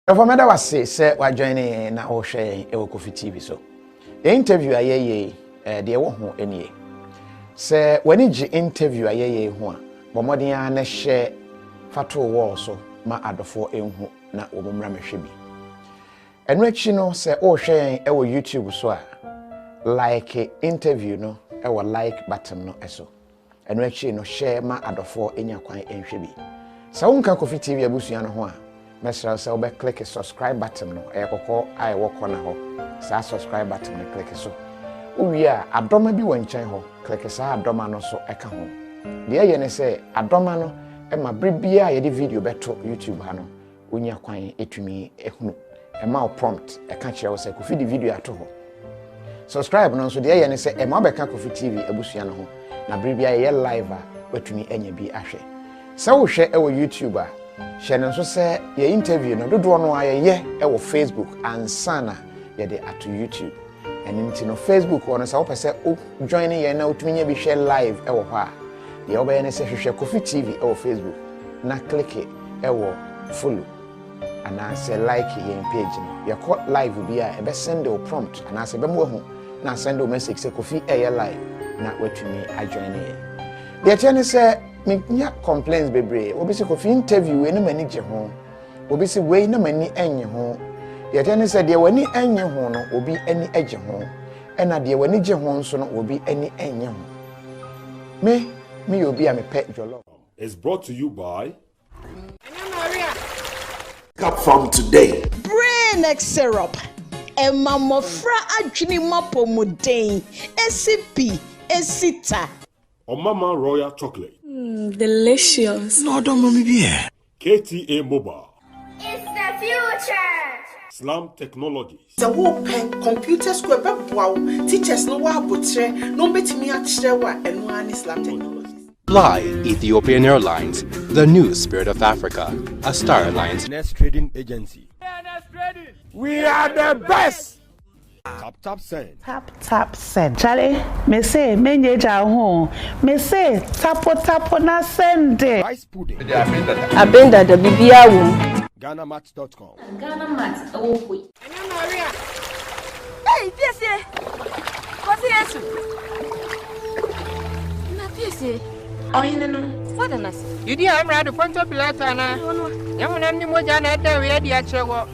Efomeda wase se wa join na o hwe e wo KOFI TV so. E interview ayeye de wo ho enie. Se wani gi interview ayeye ho a bomodin a na hye fato wo so ma adofo enhu na wo mmra mehwe bi. Enu achi no se o hwe e wo YouTube so a like interview no e wo like button no eso. Enu achi no share ma adofo enya kwan enhwe bi. Sa wonka KOFI TV abusua no ho a Mesra say obe click the subscribe button no e kokko ai wo corner ho sa subscribe button no click so uwi a adoma bi wanchan ho click sa adoma no so eka ho de ye ne say adoma no e ma brebia ye de video beto YouTube ha no onya kwan etumi ehunu e ma o prompt e ka kire wo say KOFI di video ato ho subscribe no so de ye ne say e ma obeka KOFI TV abusua no ho na brebia ye live a watumi enya bi ahwe sa wo hwe e wo YouTube a Shannon so say your interview no do no aye e wo Facebook and sana ye de at YouTube and into no Facebook one say opese joining ye na utumi bi share live e wo ha ye obaye ne say hwehwe KOFI TV e wo Facebook na click e wo follow and I say like your page no ye call live bi a e be send o prompt and I say be mo hu na send o message say KOFI e live na watumi a join ye the channel say Nya complaints bebre obi se KOFI interview we na mani je ho obi se we na mani enye ho ye tane se de wani enye ho no obi ani age ho ena de wani je ho nso no obi ani enye ho me obi a me pet jollof is brought to you by Cup from today brain X syrup e mamofra adwini mapomuden esipi esita Mama Royal Chocolate. Delicious. No, don't mommy be here. KTA Mobile. It's the future. Slam Technologies. The open computer school wow teachers no wa botre no betimi akire wa enu ani Slam Technologies. Fly Ethiopian Airlines, the new spirit of Africa, a Star Alliance Nest Trading Agency. We are the best. Tap send. Charlie, me say menyeja ho. Me say tapo na send. Rice pudding. Abenda the bibia wom. GhanaMats.com. GhanaMats awokwe. Hey, Piese. What's the Na Piese. Oh, you know. What an ass. You dear, I'm ready to point up Latana. Yaman Moja and Edda, we had the actual.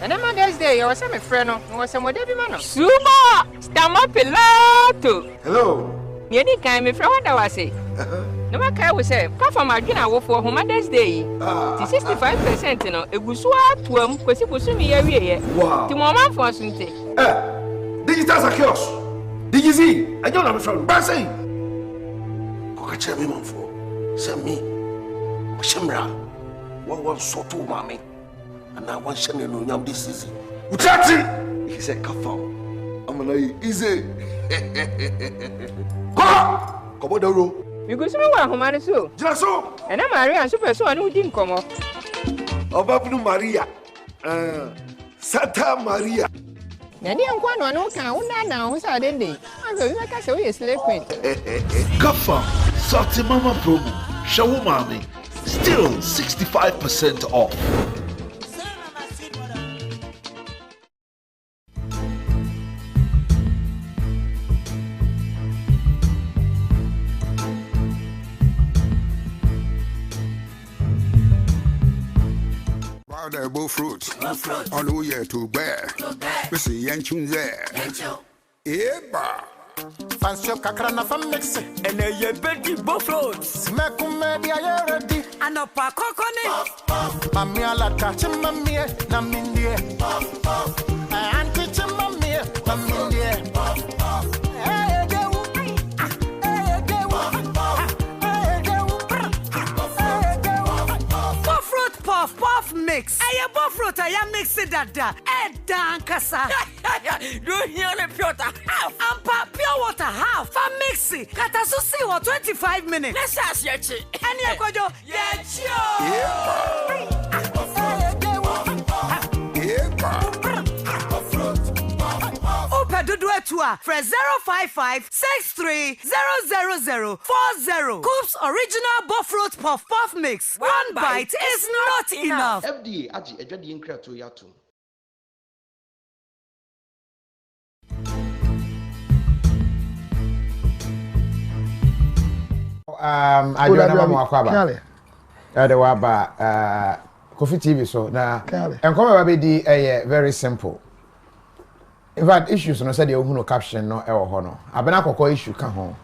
And then Mother's Day, I was a friend, I was some Debbie man. Suma! Stamma Pilato! Hello. You didn't come from what I was saying. No one can say, come from my dinner for Mother's Day. 65%, you know, it was what to him, because it was me every year. Wow. To Mamma for something. Digital chaos. Did you see? I don't have a friend. Bassy. Cocache me man for. Send me. Shimra. One sort of mommy. And I want Shannon to know this easy. Utati! He said, Kafam. I'm gonna easy. Come on, the room. You go somewhere, Homani so. Just so. And I'm Maria and Super so I know didn't come up. Obapu Maria. Santa Maria. Nanny and one no count now, who's our day. I'm going to say we are sleeping. Kafam. Salty Mama promo. Shawu Mami. Still 65% off. They're both fruits. On who you to bear. We see Yanchun there. Eba. Fancy Kakrana from Mexico. And a yebedi both fruits. Mekumedi are ready. And a pakokoni. Mamia la catching mamia. Namindia. And teaching mamia. Namindia. Puff mix. I am buffalo. I am mixing that. Dankasa. Do you hear the pure half? I'm pure water half. For mixing. Katasusi for 25 minutes. Let's ask you. And you go to Open the door Etua for 055-63-000-40. Coop's original buffroot puff puff mix. One bite is not enough. FDA aji ejwadi inkrato yatum. I don't know what kwaba. Ade wa ba KOFI TV so na enkom ba be di very simple. In fact, issues no said you no caption no e wo ho no. Abena Koko issue ka ho.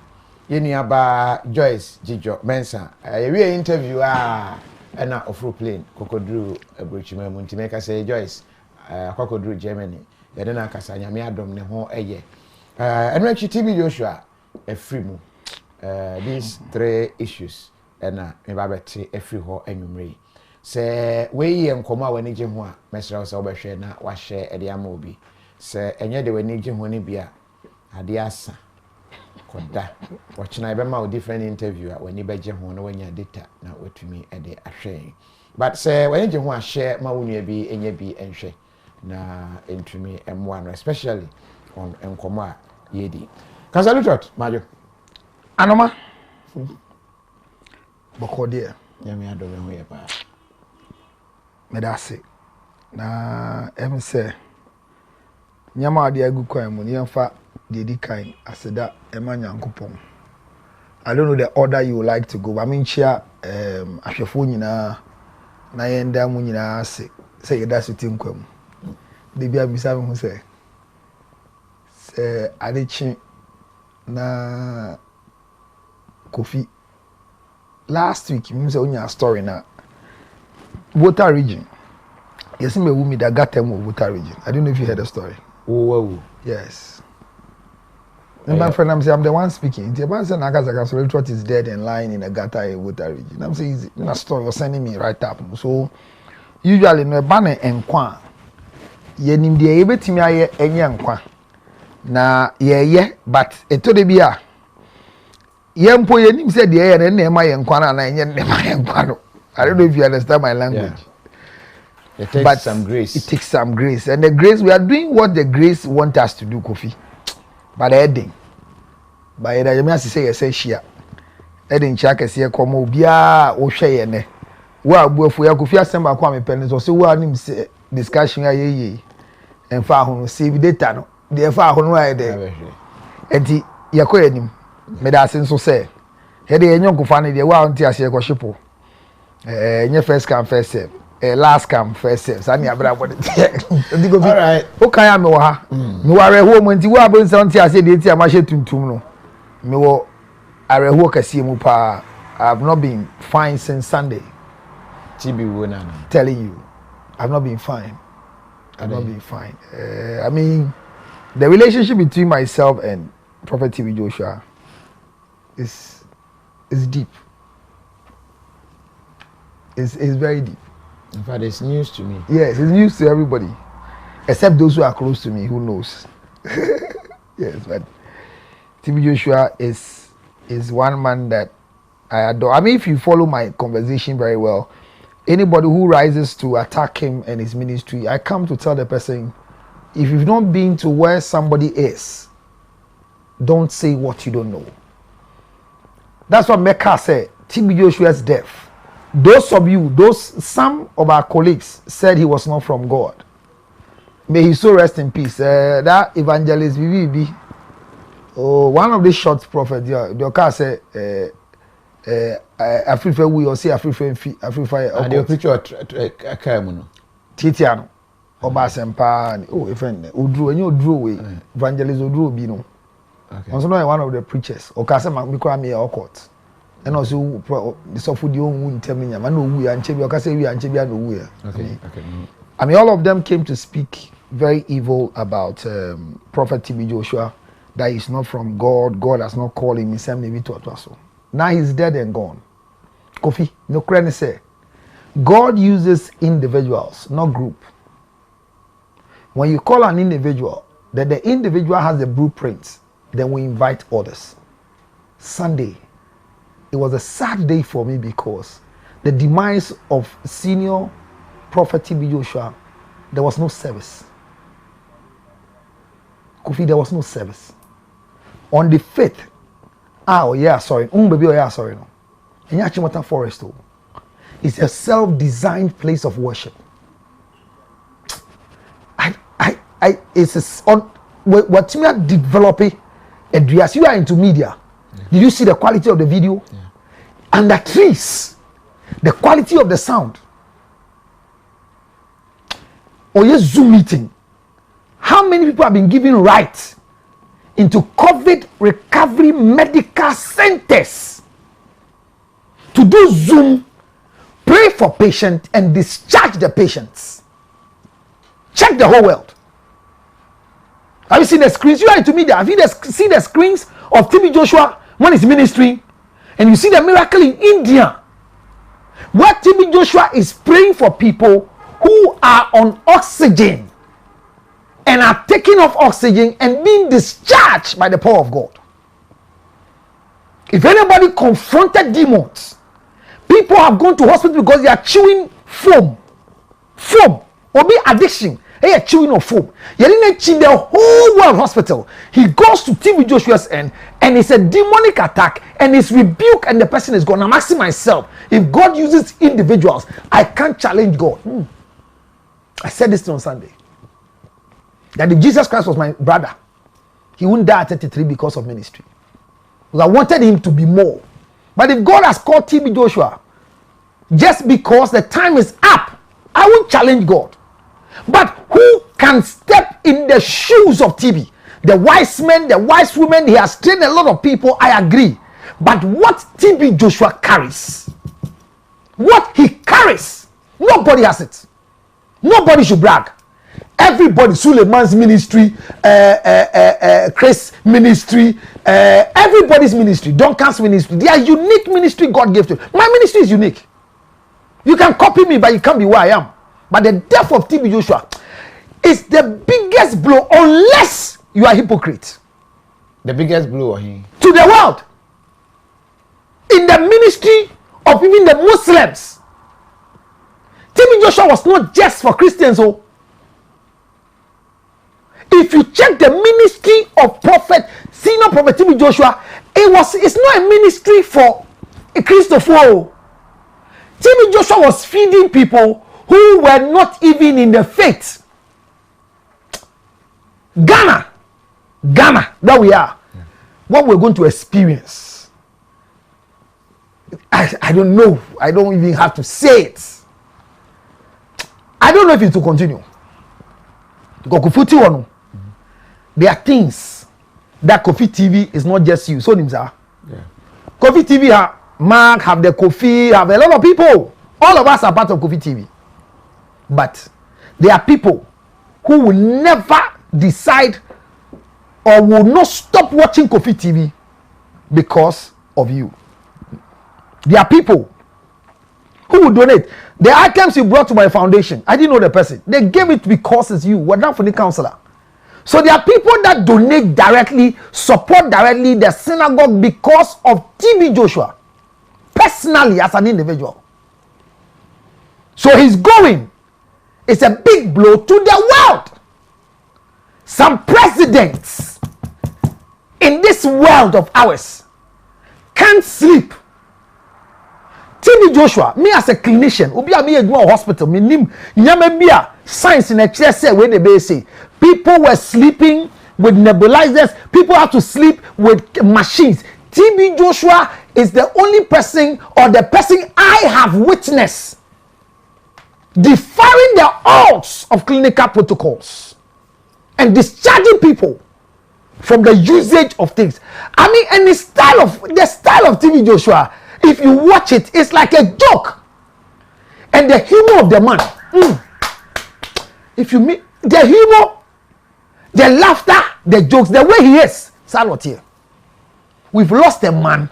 Yeni aba Joyce Dzidzor mensa. We interview na ofro plane Kokodru Abrochima mu ntimeka say Joyce Kokodru Germany. Yede na kasa nyame adom ne ho eye. Enwe TV Joshua e free mu. These three issues and me ba beti e free ho anwumre. Se we enkomo a wani gye ho a mesra so obehwe na wa share e de ama obi. Se enye de wani gye ho ne bia ade asa koda watchina be ma different interview a wani be gye ho na wanya data na watumi e de ahwe. But se wani gye ho a share ma wonu bi enye bi enhwe na entumi emwa no especially on enkomo a yedi. Counsellor Lutterodt majo Anoma Bokodie nyame adome ho ye pa medase na say nyama ade agu kwan mu yemfa dedi kan aseda ema nyankopon. I don't know the order you would like to go. I mean chia ahwefo nyina na yenda mu nyina ase say yeda so tinkwam de bia bisa me hu say adechi na KOFI last week me say onya story na Water region. Yes, me wumi that got them of Water region. I don't know if you heard the story. Oh. Yes. And my friend, I'm the one speaking. The man said Lutterodt is dead and lying in a gutter in Water region. I'm saying it's a story you're sending me right up. So usually no banner and kwa. Ye nim de ebe timi aye enye nkwa. Na ye but eto de bia. Ye mpo ye nim say de ye na ema ye nkwa na enye na ema ye nkwa no. I don't know if you understand my language. Yeah. It takes some grace. It takes some grace. And the grace, we are doing what the grace wants us to do, KOFI. But heading. By the way, I say essential. Heading check as you come obia o share ne. Wa bu for ya KOFI assemble kwa me pen so say wa nim say discussion aye en fa ho save data no. The fa ho no aye there. Enti yakoy anim. Me da sen so say. Heade enyo kofa ne de wa onti ase ko shipo. Nye first come first serve. Last come first serve. Sani abra body. All right. Okay, I'm no ha. Me ware ho mo nti wo abon santi ase de ti amahye tuntum no. Me wo are ho kase mu pa. I've not been fine since Sunday. TB wona. Telling you. I've not been fine. I've not been fine. I mean, the relationship between myself and Prophet TB Joshua is deep. It's very deep. In fact, it's news to me. Yes, it's news to everybody, except those who are close to me, who knows. Yes, but TB Joshua is one man that I adore. I mean, if you follow my conversation very well, anybody who rises to attack him and his ministry, I come to tell the person, if you've not been to where somebody is, don't say what you don't know. That's what Mecca said. TB Joshua's death. Some of our colleagues said he was not from God. May he so rest in peace. That evangelist BBB, one of the short prophets, the car said, I prefer we or say I prefer. And the picture Kamuno. Titiano, Obasempa, Udru, and you drew away. Evangelist Udru Bino. Also, one of the preachers, Okasema, Mikwame or court. And also, the software you won't tell me, I know we are Chebia, we are Chebia, no we are. Okay. I mean, all of them came to speak very evil about Prophet TB Joshua, that he's not from God, God has not called him, he sent maybe to Atwaso. Now he's dead and gone. KOFI, no credit say. God uses individuals, not group. When you call an individual, then the individual has the blueprint, then we invite others. Sunday, it was a sad day for me because the demise of senior Prophet TB Joshua, there was no service. Kofi, there was no service. On the 5th, sorry. Baby, sorry. No. In Yachimota Forest, it's a self-designed place of worship. It's on what you are developing. And as you are into media, did you see the quality of the video? Yeah. And the trees, the quality of the sound. Or your Zoom meeting. How many people have been given rights into COVID recovery medical centers to do Zoom, pray for patients, and discharge the patients? Check the whole world. Have you seen the screens? You are into media. Have you seen the screens of TB Joshua when he's ministering? And you see the miracle in India, where TB Joshua is praying for people who are on oxygen and are taking off oxygen and being discharged by the power of God. If anybody confronted demons, people have gone to hospital because they are chewing foam, or be addiction. They are chewing on foam. You didn't chew the whole world hospital. He goes to TB Joshua's end, and it's a demonic attack, and it's rebuked, and the person is gone. I'm asking myself, if God uses individuals, I can't challenge God. I said this on Sunday, that if Jesus Christ was my brother, he wouldn't die at 33 because of ministry. Because I wanted him to be more. But if God has called TB Joshua, just because the time is up, I won't challenge God. But who can step in the shoes of TB? The wise men, the wise women, he has trained a lot of people, I agree. But what TB Joshua carries, what he carries, nobody has it. Nobody should brag. Everybody, Suleiman's ministry, Chris' ministry, everybody's ministry, Duncan's ministry, they are unique ministry God gave to you. My ministry is unique. You can copy me, but you can't be where I am. But the death of TB Joshua is the biggest blow, unless you are a hypocrite. The biggest blow to the world. In the ministry of even the Muslims. TB Joshua was not just for Christians. If you check the ministry of senior prophet TB Joshua, it's not a ministry for a Christopher. TB Joshua was feeding people who were not even in the faith. Ghana, where we are, what we're going to experience, I don't know. I don't even have to say it. I don't know if it will continue. There are things that KOFI TV is not just you. So KOFI TV have Mark, have the KOFI, have a lot of people. All of us are part of KOFI TV. But there are people who will never decide or will not stop watching KOFI TV because of you. There are people who will donate. The items you brought to my foundation, I didn't know the person. They gave it because it's you. We're not for the counselor. So there are people that donate directly, support directly the synagogue because of TB Joshua, personally as an individual. So he's going. It's a big blow to the world. Some presidents in this world of ours can't sleep. TB Joshua, me as a clinician, obi a me a go hospital, me nim nyame bia science in a chair say when they say people were sleeping with nebulizers, people have to sleep with machines. TB Joshua is the only person or the person I have witnessed defying the odds of clinical protocols and discharging people from the usage of things. I mean, and the style of TB Joshua, if you watch it, it's like a joke. And the humor of the man, if you meet the humor, the laughter, the jokes, the way he is, Salot here. We've lost a man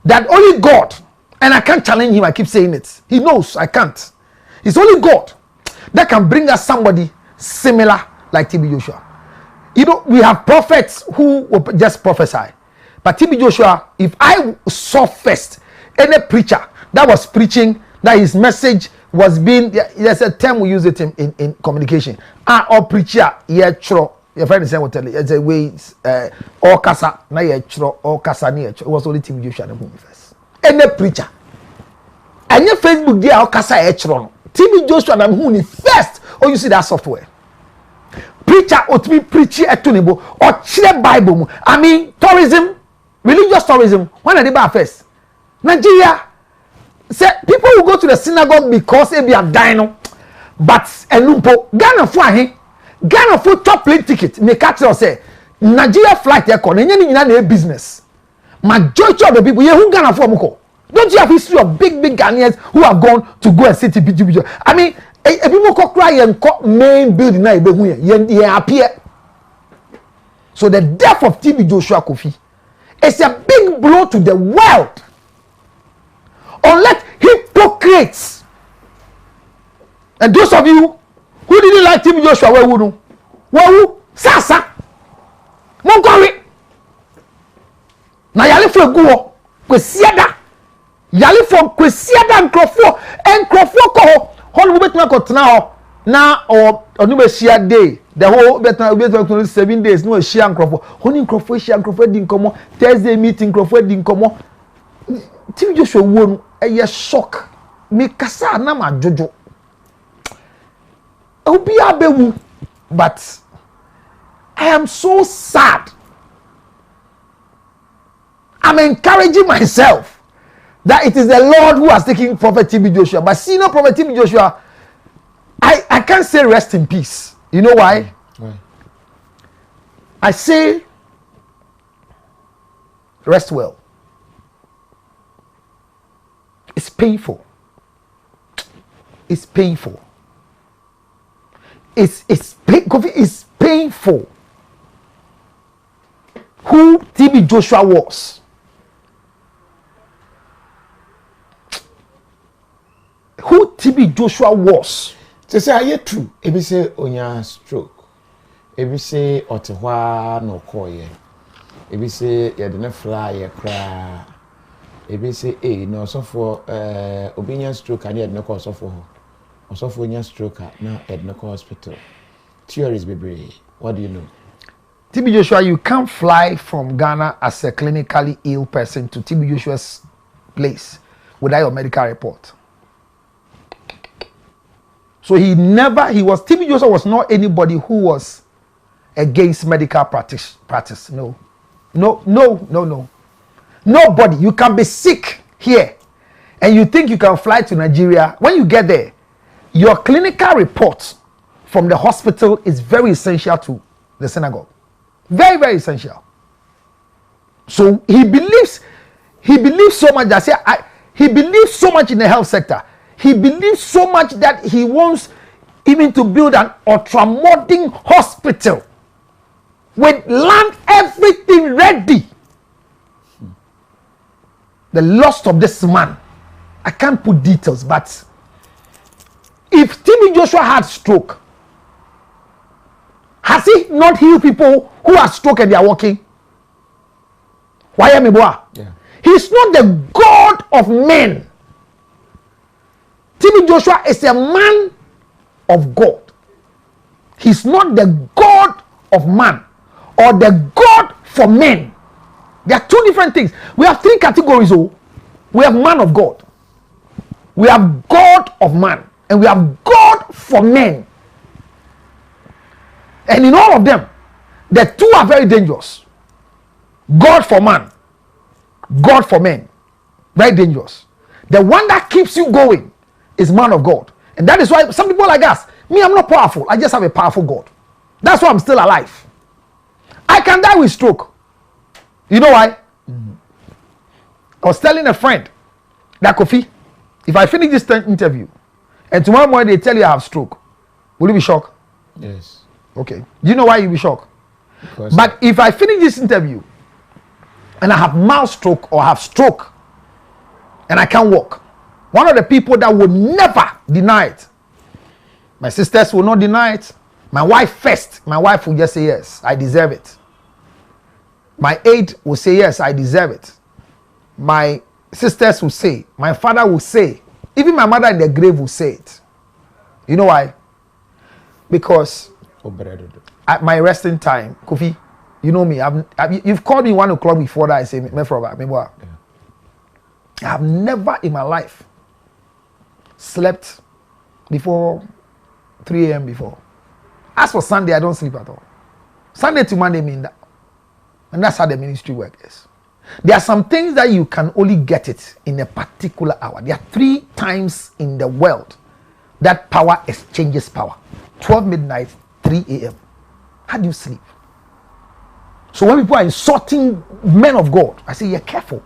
that only God, and I can't challenge him, I keep saying it. He knows I can't. It's only God that can bring us somebody similar like TB Joshua. You know, we have prophets who will just prophesy. But TB Joshua, if I saw first any preacher that was preaching that his message was being, there's a term we use it in communication. Or preacher, your friend is saying what tell you. It's a way all kasa na ye chro all kasa na ye chro. It was only TB Joshua na who first. Any preacher. And your Facebook there all kasa ye chro. TB Joshua na who first. Oh, you see that software. Preacher ought to be preaching at Tunibo or share Bible. I mean, tourism, religious tourism. When are they back first? Nigeria. Say people will go to the synagogue because they be a dino. But Enumpo, Ghana for him. Ghana for top plane ticket. Make catch say Nigeria flight aircon. Any business. Majority of the people here who Ghana for muko. Don't you have history of big Ghanaians who have gone to go and see TB? I mean, if people cry and main building now, you appear. So the death of TB Joshua Kofi is a big blow to the world. Unless hypocrites. And those of you who didn't like TB Joshua, where would you? Who? Sasa. Monkori. Na yale for go. Kwesiada. Yale for kwesiada and Korkor ko. Whole bit na kotena na or onube share day. The whole better 7 days no share and Korkor. Honey Korkor din komo. Thursday meeting Korkor din komo. TB Joshua won a shock. Me kasa na ma jojo. But I am so sad. I'm encouraging myself that it is the Lord who has taken Prophet TB Joshua. But see, no Prophet TB Joshua, I can't say rest in peace. You know why? Why? I say rest well. It's painful. It's painful. It's painful. Who TB Joshua was. Who TB Joshua was. To say, are you true? If you say on your stroke, if you say Otehwa no koye, if you say you didn't fly, you cry, if you say, hey, no, so for opinion stroke, and you had no cause of for. Also for your stroke now at no hospital. Theories be brave. What do you know? TB Joshua, you can't fly from Ghana as a clinically ill person to TB Joshua's place without your medical report. So TB Joshua was not anybody who was against medical practice. No. Nobody. You can be sick here and you think you can fly to Nigeria. When you get there, your clinical report from the hospital is very essential to the synagogue. Very, very essential. So he believes so much that he believes so much in the health sector. He believes so much that he wants even to build an ultra-modern hospital with land, everything ready. The loss of this man, I can't put details, but if TB Joshua had stroke, has he not healed people who have stroke and they are walking? Why am I boy? Yeah. He's not the God of men. TB Joshua is a man of God. He's not the God of man or the God for men. There are two different things. We have three categories. Oh, we have man of God, we have God of man, and we have God for men. And in all of them, the two are very dangerous. God for man, God for men, very dangerous. The one that keeps you going is man of God. And that is why some people like us, me, I'm not powerful. I just have a powerful God. That's why I'm still alive. I can die with stroke. You know why? Mm-hmm. I was telling a friend that Kofi, if I finish this interview and tomorrow morning they tell you I have stroke, will you be shocked? Yes. Okay. Do you know why you'll be shocked? But if I finish this interview and I have mild stroke or have stroke and I can't walk, one of the people that would never deny it, my sisters will not deny it, my wife first, my wife will just say yes, I deserve it. My aide will say yes, I deserve it. My sisters will say, my father will say, even my mother in the grave will say it. You know why? Because At my resting time, Kofi, you know me. You've called me 1 o'clock before that. I say, I have never in my life slept before 3 a.m. before. As for Sunday, I don't sleep at all. Sunday to Monday mean that. And that's how the ministry work is. There are some things that you can only get it in a particular hour. There are 3 times in the world that power exchanges power. 12 midnight, 3 a.m. How do you sleep? So when people are insulting men of God, I say, you're careful.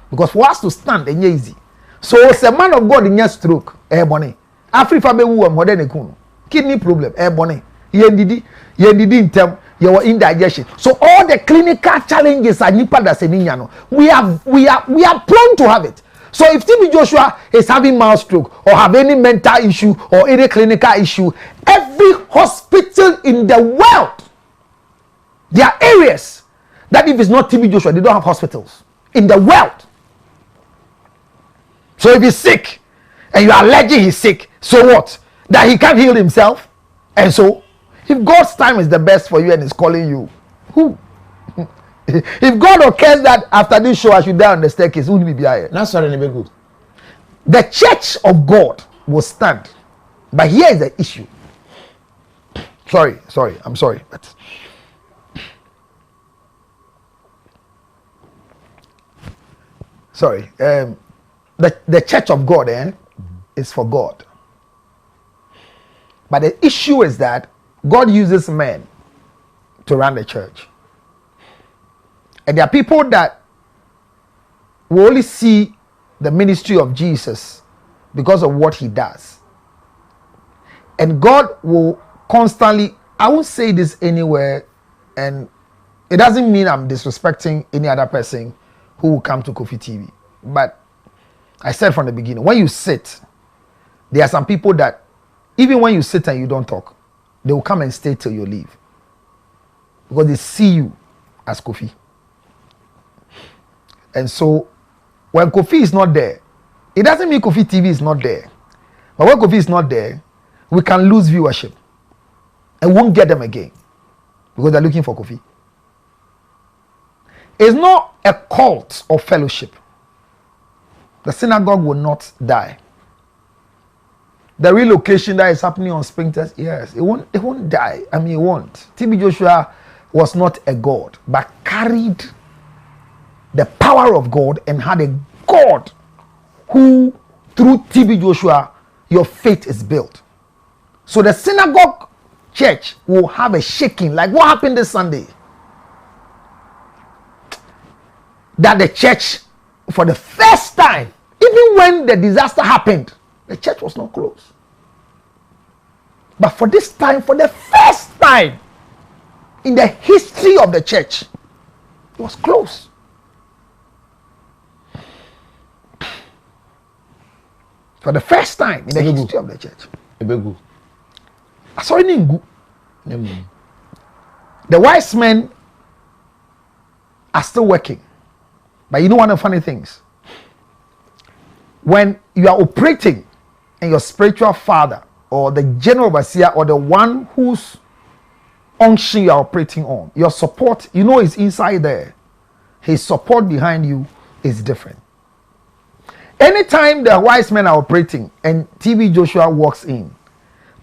Because for us to stand, it's easy. So it's a man of God in your stroke, bonnie. Africa be who more than a kidney problem, bonnie. Yendidi in term, your indigestion. So all the clinical challenges are nipa da seninyano. We are prone to have it. So if TB Joshua is having mild stroke or have any mental issue or any clinical issue, every hospital in the world, there are areas that if it's not TB Joshua, they don't have hospitals in the world. So if he's sick and you are alleging he's sick, so what? That he can't heal himself? And so, if God's time is the best for you and is calling you, who? If God occurs that after this show I should die on the staircase, who will be here? That's not any good. The church of God will stand. But here is the issue. I'm sorry. But sorry. The church of God is for God. But the issue is that God uses men to run the church. And there are people that will only see the ministry of Jesus because of what he does. And God will constantly, I won't say this anywhere, and it doesn't mean I'm disrespecting any other person who will come to KOFI TV. But I said from the beginning, when you sit, there are some people that even when you sit and you don't talk, they will come and stay till you leave. Because they see you as KOFI. And so, when KOFI is not there, it doesn't mean KOFI TV is not there. But when KOFI is not there, we can lose viewership. And won't get them again. Because they're looking for KOFI. It's not a cult or fellowship. The synagogue will not die. The relocation that is happening on Springtest, yes, it won't die. I mean, it won't. TB Joshua was not a god, but carried the power of God and had a God who, through TB Joshua, your faith is built. So the synagogue church will have a shaking, like what happened this Sunday. That the church, for the first time, even when the disaster happened, the church was not closed. But for this time, for the first time in the history of the church, it was closed. For the first time in the history of the church. The wise men are still working. But you know one of the funny things? When you are operating and your spiritual father or the general overseer or the one whose unction you are operating on, your support, you know, is inside there. His support behind you is different. Anytime the wise men are operating and TB Joshua walks in,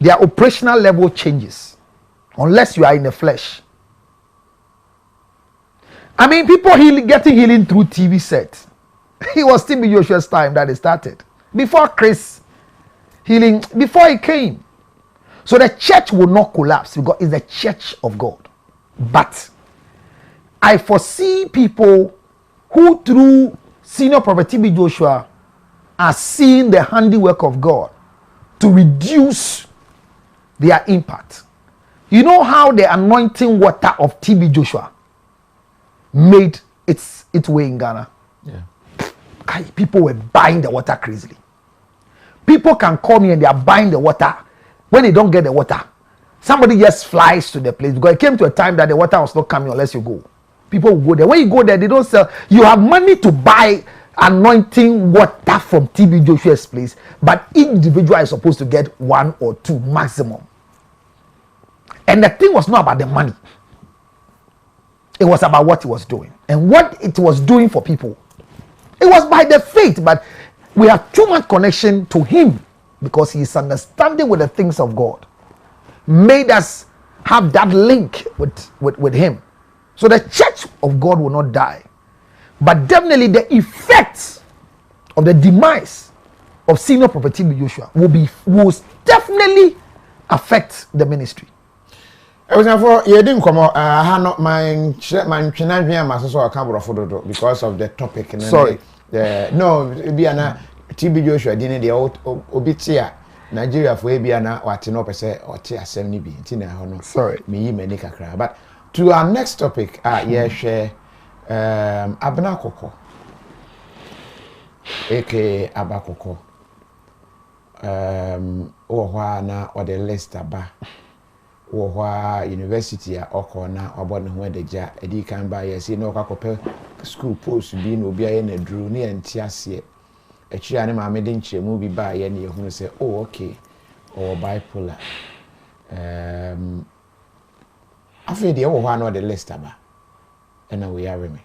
their operational level changes. Unless you are in the flesh. I mean, people getting healing through TV sets. It was TB Joshua's time that it started. Before Chris healing, before he came. So the church will not collapse because it's the church of God. But I foresee people who through Senior Prophet TB Joshua are seeing the handiwork of God to reduce their impact. You know how the anointing water of TB Joshua made its way in Ghana? Yeah. People were buying the water crazily. People can call me and they are buying the water. When they don't get the water, somebody just flies to the place because it came to a time that the water was not coming unless you go. People will go there. When you go there, they don't sell. You have money to buy anointing water from TB Joshua's place, but each individual is supposed to get 1 or 2 maximum. And the thing was not about the money. It was about what he was doing and what it was doing for people. It was by the faith, but we have too much connection to him because his understanding with the things of God made us have that link with him. So the church of God will not die, but definitely the effects of the demise of senior prophet TB Joshua will definitely affect the ministry. I was for you didn't come out. I had not my children so because of the topic. Sorry. No, be an TB Joshua didn't the old obitia Nigeria for Abiana or Tino Pese or Tia 70 Tina Hono. Sorry. Me Menika cry. But to our next topic, share Abena Koko. aka Abakoko. Na or the list aba. Or university a oko na obon ho deja edi kan ba ye si no kwakope school post bi na obi aye na dru ne entiase e chia ne ma me de nchemu bi ba ye ne ehunu se oh okay or bipolar after the wo na the list aba and we are me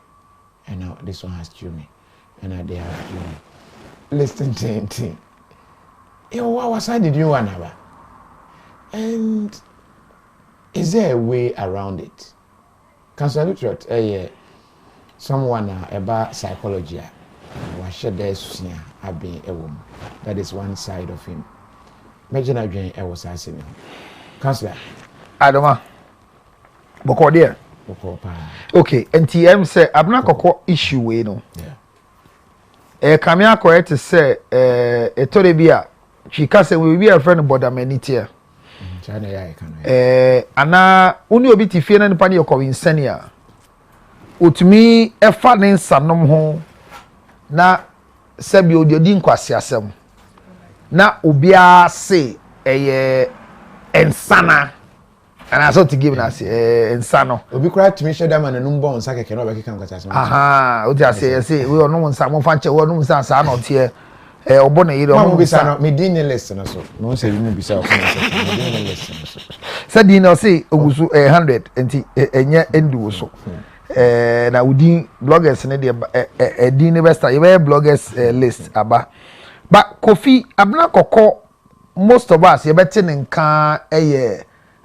and now this one has to me and they have me listen to what was I did you want aba and is there a way around it? Counsellor Lutterodt, someone about psychology, that is one side of him. Imagine I was asking him. Counsellor. Adoma. Boko there. Okay, and TM say Abena Koko issue we no. Yeah. Kamia correct to say Etorebia. She can say we be a friend about the menitia. Ana uni obi ti fie na nipa ne yekọ insania otumi efa ne nsanom ho na sebi odi nkwase asem na obia se ensana ana so to give na se ensano obi kura tumi sheda man no mbọ nsa keke na obeki kan kwase asem aha odi ase se we ono nsa mo fa nche we ono nsa sa na otie obo na yire omo bisa no me din list na so no say you bisa o me din list na so say din no say ogusu 100 enti enye endu so na udin bloggers ne de din ne besta you bloggers list aba but Kofi Abena Koko most of us you better nka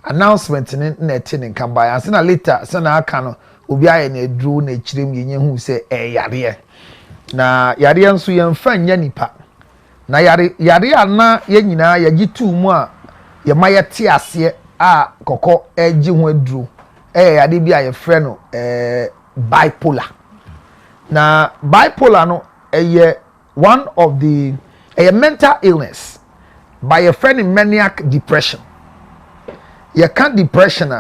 announcement ne na tin nka ba ya na later say na aka no obi aye na edru na chirem yenye hu say yare na yare nso yemfa nya nipa na yare ana ye nyina ya gitu mu a ye ma ye te ase a Koko eji ho aduru yare bi a ye frɛ no bipolar na bipolar no one of the mental illness by a friend in maniac depression. You can't depression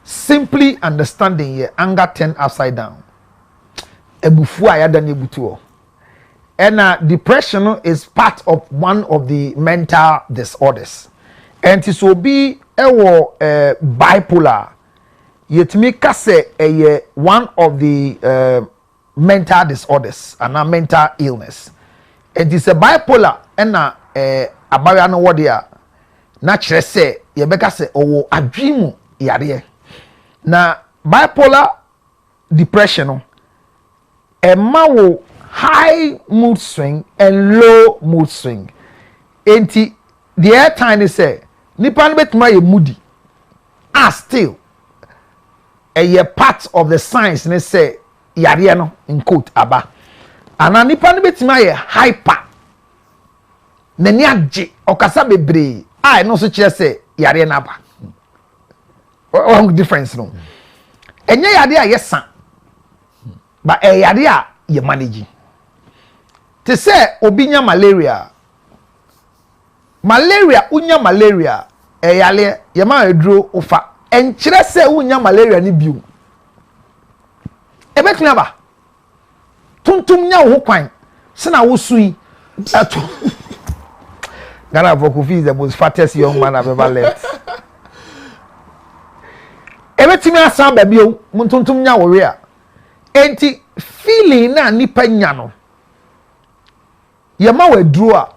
simply understanding your anger turned upside down. Ebufu ayada ni butuo. And depression is part of one of the mental disorders. And it will be bipolar. Yetimi kase one of the mental disorders and mental illness. And it's a bipolar and abaya no wodia na kire se ye beka se owo adwimu yare na bipolar depression no wo high mood swing and low mood swing. Enti the air time is say nipa no betuma ye moody still a part of the science ne say yare no in quote aba ana nipa no betuma ye hyper nani agye okasa bebre no so kire say yare na aba what difference no enye yare a yesa ba yare a ye manage te say obinya malaria unya malaria yale ye ma eduro ofa enkire say unya malaria ni biu ebetuna ba tuntum nya wo kwan sena wo sui ato Ghana for Kofi is the most fattest young man I've ever left. Ebetimi asa ba bio muntuntum nya wo we a enti feeling na nipa nya no ye ma waduro a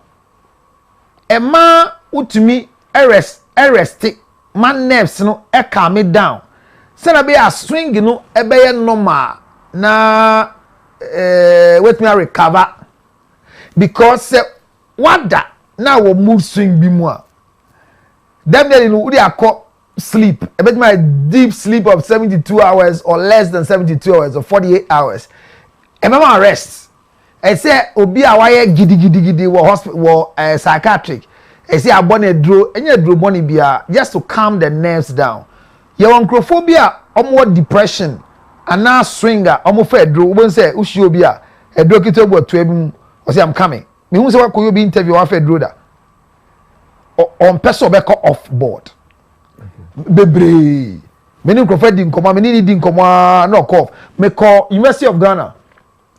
ema utumi arrest man nerves no e calm me down say na be a swing no e be ye normal na wait me recover because wada na wo mood swing bi mu a dem dey no we akọ sleep e be my deep sleep of 72 hours or less than 72 hours or 48 hours e be my rest e say obi a waye gidi wo hospital wo psychiatric e say abone dro enye dro boni bia just to calm the nerves down ye won crophobia omo depression ana swinger omo fa dro wo say ushi obi a edro kito bo to ebi o say I'm coming me hu say wa koyo bi interview wa fa dro da on person be off board bebre many crofed din komo many din komo no call me call University of Ghana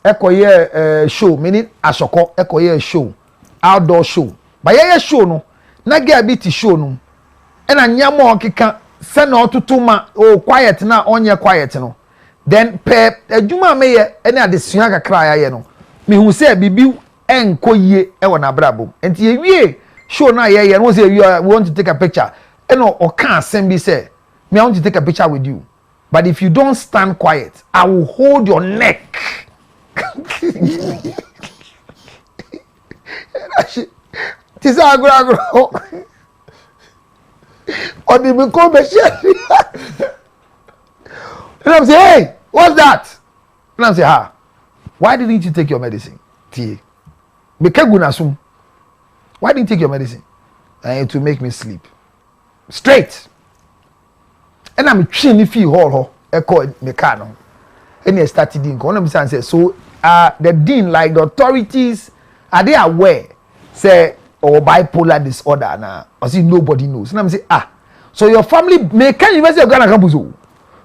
ekoye show many asoko ekoye show outdoor show ba ye show no na ga bi ti show no e na nyamo okeka se na otutuma o quiet na onye quiet no then pe adwuma me ye e na adesua kakra ya ye no me hu se bibi enkoye e wona brabo enti ye wie show na ye no say we want to take a picture and or can't send me say me I want to take a picture with you but if you don't stand quiet I will hold your neck. This agro or they become a share. And I'm say hey what's that and I'm say why didn't you take your medicine tie me why didn't you take your medicine to make me sleep straight and I'm trying feel hall echo me car no and you started in one of the say so the dean like the authorities are they aware say or bipolar disorder na or see nobody knows and I'm say so your family may can University of Ghana campus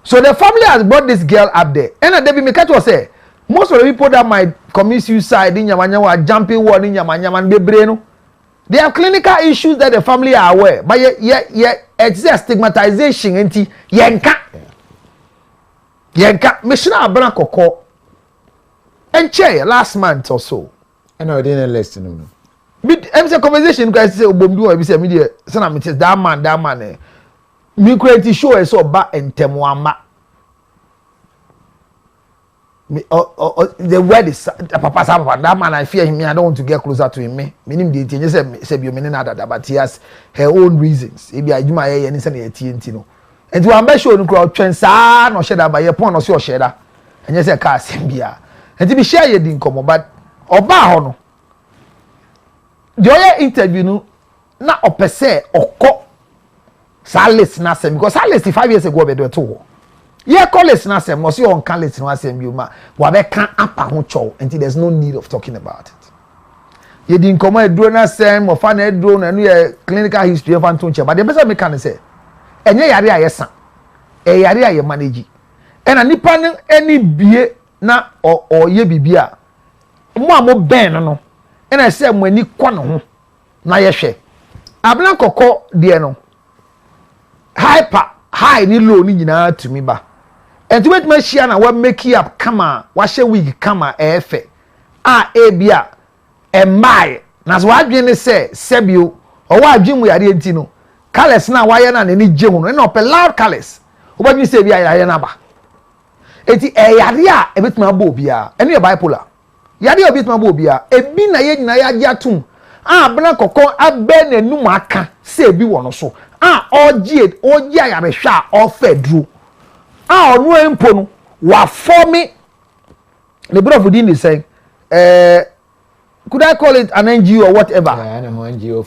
so the family has brought this girl up there and they be me catch was say most of the people that might commit suicide in Yamanyawa jumping wall in Yamanyaman bebre no they have clinical issues that the family are aware but it's a stigmatization enti yenka Mishina Abena Koko and chair last month or so and I didn't listen no but I'm say conversation guys say obomdu we say media say na me that man me create show so ba entemwama me the word is papa that man I fear him I don't want to get closer to him me him dey tinye say bi o me na that but he has her own reasons e bi adwuma ye ni say na enti no enti wa be show no kro twen saa no sheda ba ye pon no so sheda enye say ka asem bia enti bi share ye din komo but oba ho no the other interview no na opese okọ salis na sem because salis 5 years ago be do to yeah, call it na sem no see on can listen na sem bi ma wa be kan apa ho chow until there's no need of talking about it ye din komo edro na sem mo fa na edro na no ye clinical history of anton che but the person me can say enye yare ayesa e yare aye manage e na nipa ne eni bie na o ye bibia mo amo ben no e na say mo ani kɔ no ho na ye hwɛ Abena Koko de no high ni low ni nyina tumi ba enti wetima hia na wa make up kama wa hye wig kama efe ebia emai na so adwene se sebio o wa adwemu yare enti no colors na wa ye na ni gye hu no na ope loud colors obadwene se bia yare na ba enti yare a ebetima aba obia ene ye bipolar yare obetima aba obia ebi na ye nyina ya atum Abena Koko abena num aka se bi wo no so ogie ayarehwa ofedru onu empo no wa formi the bro of the say could I call it an NGO or whatever an NGO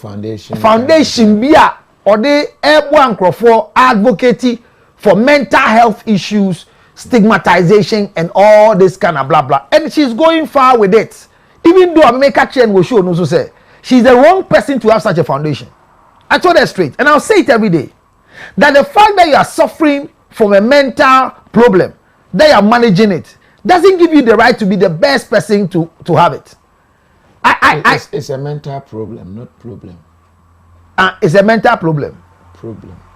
foundation bia or the ebo ankrofo advocate for mental health issues stigmatization and all this kind of blah blah and she's going far with it even though I make a chain will show no so say she's the wrong person to have such a foundation. I told her straight, and I'll say it every day, that the fact that you are suffering from a mental problem, that you are managing it, doesn't give you the right to be the best person to have it. It's a mental problem, not problem. It's a mental problem.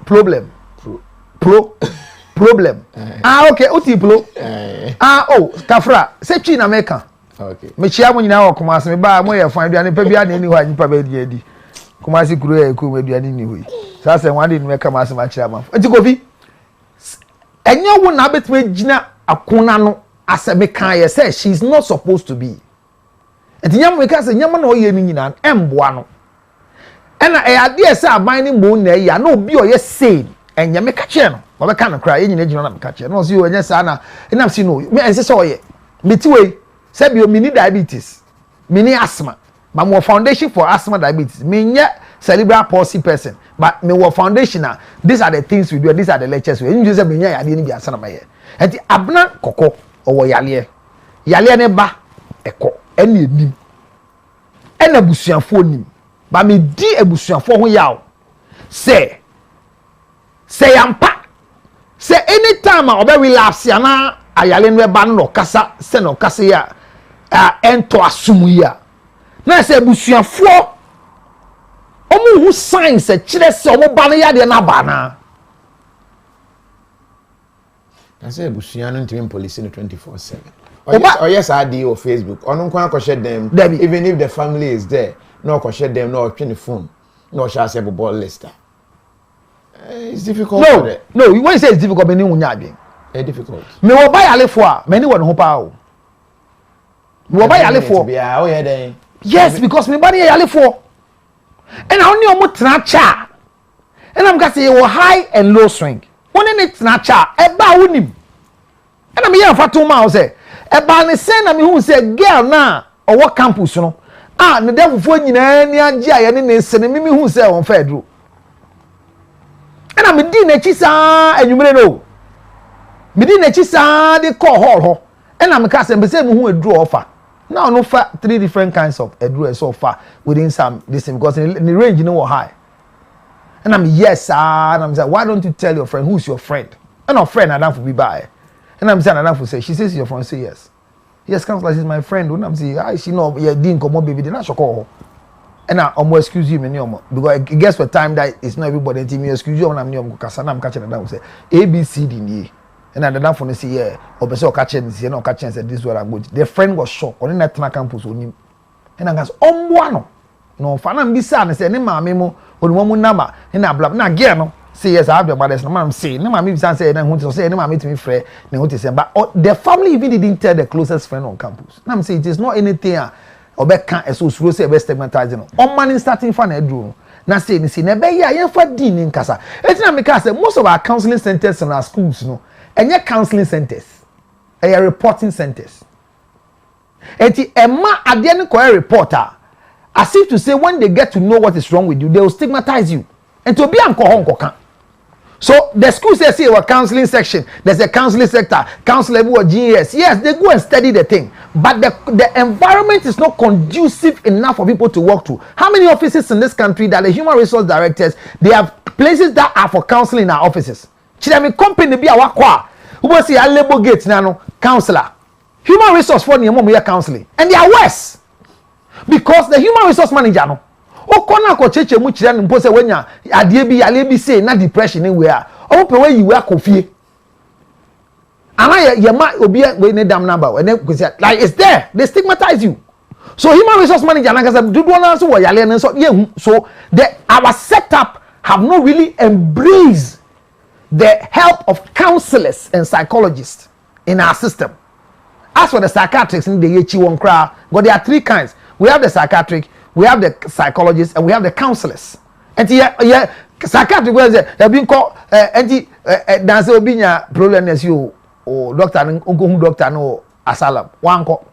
Problem. Problem. Okay, utiplo. Kafra, say chi na meka. Okay. Me chia mo nyina wo Kumasi me ba mo ye fan aduane pa bia na ni ho anyipa ba di Kumasi kuro e ku aduane ni ho yi. Sa say one day me come as ma kira ma. Enti Kofi. Enye wo na betwe gina akona no ase me kan ye say she's not supposed to be. Enti nyam we ka say nyam na oye ni nyina emboa no. Ena e ade say aban ni mo na ya na obi oye say enye me ka kire no. Ba be ka no kra ye nyina gina na me ka kire. No so enye sa na enam si no me ense say oye. Metiwe say bi o mini diabetes. Mini asthma. But more foundation for asthma diabetes. Me nye cerebral palsy person. But me wo foundation na these are the things we do and these are the lectures we. You just say me nye yale ni bi asana ma ye. Enti Abena Koko owo yale. Yale ne ba eko ene enim. Ena busuafo nim. Ba me di ebusuafo ho yawo. Say yampa. Say anytime obe relapse ya na ayale no ba no kasa se no kasa ya ento asumu ya. Na say ebusuafo omo hu signs e kire se omo ba no ya de na ba na. I say ebusua no ntimi police no 24/7. Or yes, I do on Facebook. Or no can share them. Even if the family is there, no can share them. No on the phone. No shall say ball lister. It's difficult. No. You want to say it's difficult? Many unyadi. It's difficult. Me wo buy ale for. Many one hope out. Me wo buy ale for. Oh yeah, then. Yes, because me buy ale for. And I only omo tnacha. And I'm gonna say you high and low swing. One in it tnacha. Eba unim. And I'm here for 2 miles. Eba ne say na me hu say girl na owo campus no. Ne devufo nyina ni age aye ne se ne me hu say on fa duro. And I'm di na chi sa anwumere no. Me di na chi sa de call hall ho. And I'm ka say me say me hu aduro offer. Now no fa 3 different kinds of aduro so far within some this because the range no high. And I'm yes and I'm say why don't you tell your friend who's your friend? And our friend Adam for be by. And I'm saying Adam for say she says your friend say yes. Yes, Counsellor, she's my friend. When I'm saying she know yeah didn't come on baby did not call. And I almost excuse you many because I guess for time that it's not everybody until me excuse you when I'm near Kasana I'm catching Adam say A B C D E. And I don't for say yeah or be so catching say no catching say this is what I'm going. The friend was shocked on that campus on him. And I guess no fan am bisa na say ne maame mo onimo mu nama na bla na girl no say yes I have your brothers no man say ne maame bisa say na hu to say ne maame to me frɛ ne hu to say but the family even didn't tell the closest friend on campus na am say it is not anything obeka eso suro say be stigmatizing no on man starting fan edru na say ni say na be ya yen fa di ni nkasa etina me ka say most of our counseling centers in our schools no enye counseling centers a reporting centers enti emma ade ne ko reporter as if to say when they get to know what is wrong with you, they will stigmatize you. And to be anko. So the school says here, a counseling section, there's a counseling sector, counselor or GES. Yes, they go and study the thing. But the environment is not conducive enough for people to work to. How many offices in this country that the human resource directors, they have places that are for counseling in our offices? Chidami company be a wakwa. Who was see a label gate now, counselor. Human resource for the counseling. And they are worse. Because the human resource manager no o kona ko cheche mu kire npo se wanya ade bi yale bi say na depression ni we a o pe we yiwe akofie ana ye ma obi we ne dam number we like it's there they stigmatize you so human resource manager na kasa do na so wo yale na so our setup have not really embraced the help of counselors and psychologists in our system. As for the psychiatrists in the yechi one cry, but there are 3 kinds. We have the psychiatric, we have the psychologists, and we have the counselors. And yeah, psychiatric was have been called dance obinya problem as you or doctor unko doctor no asalam. One call.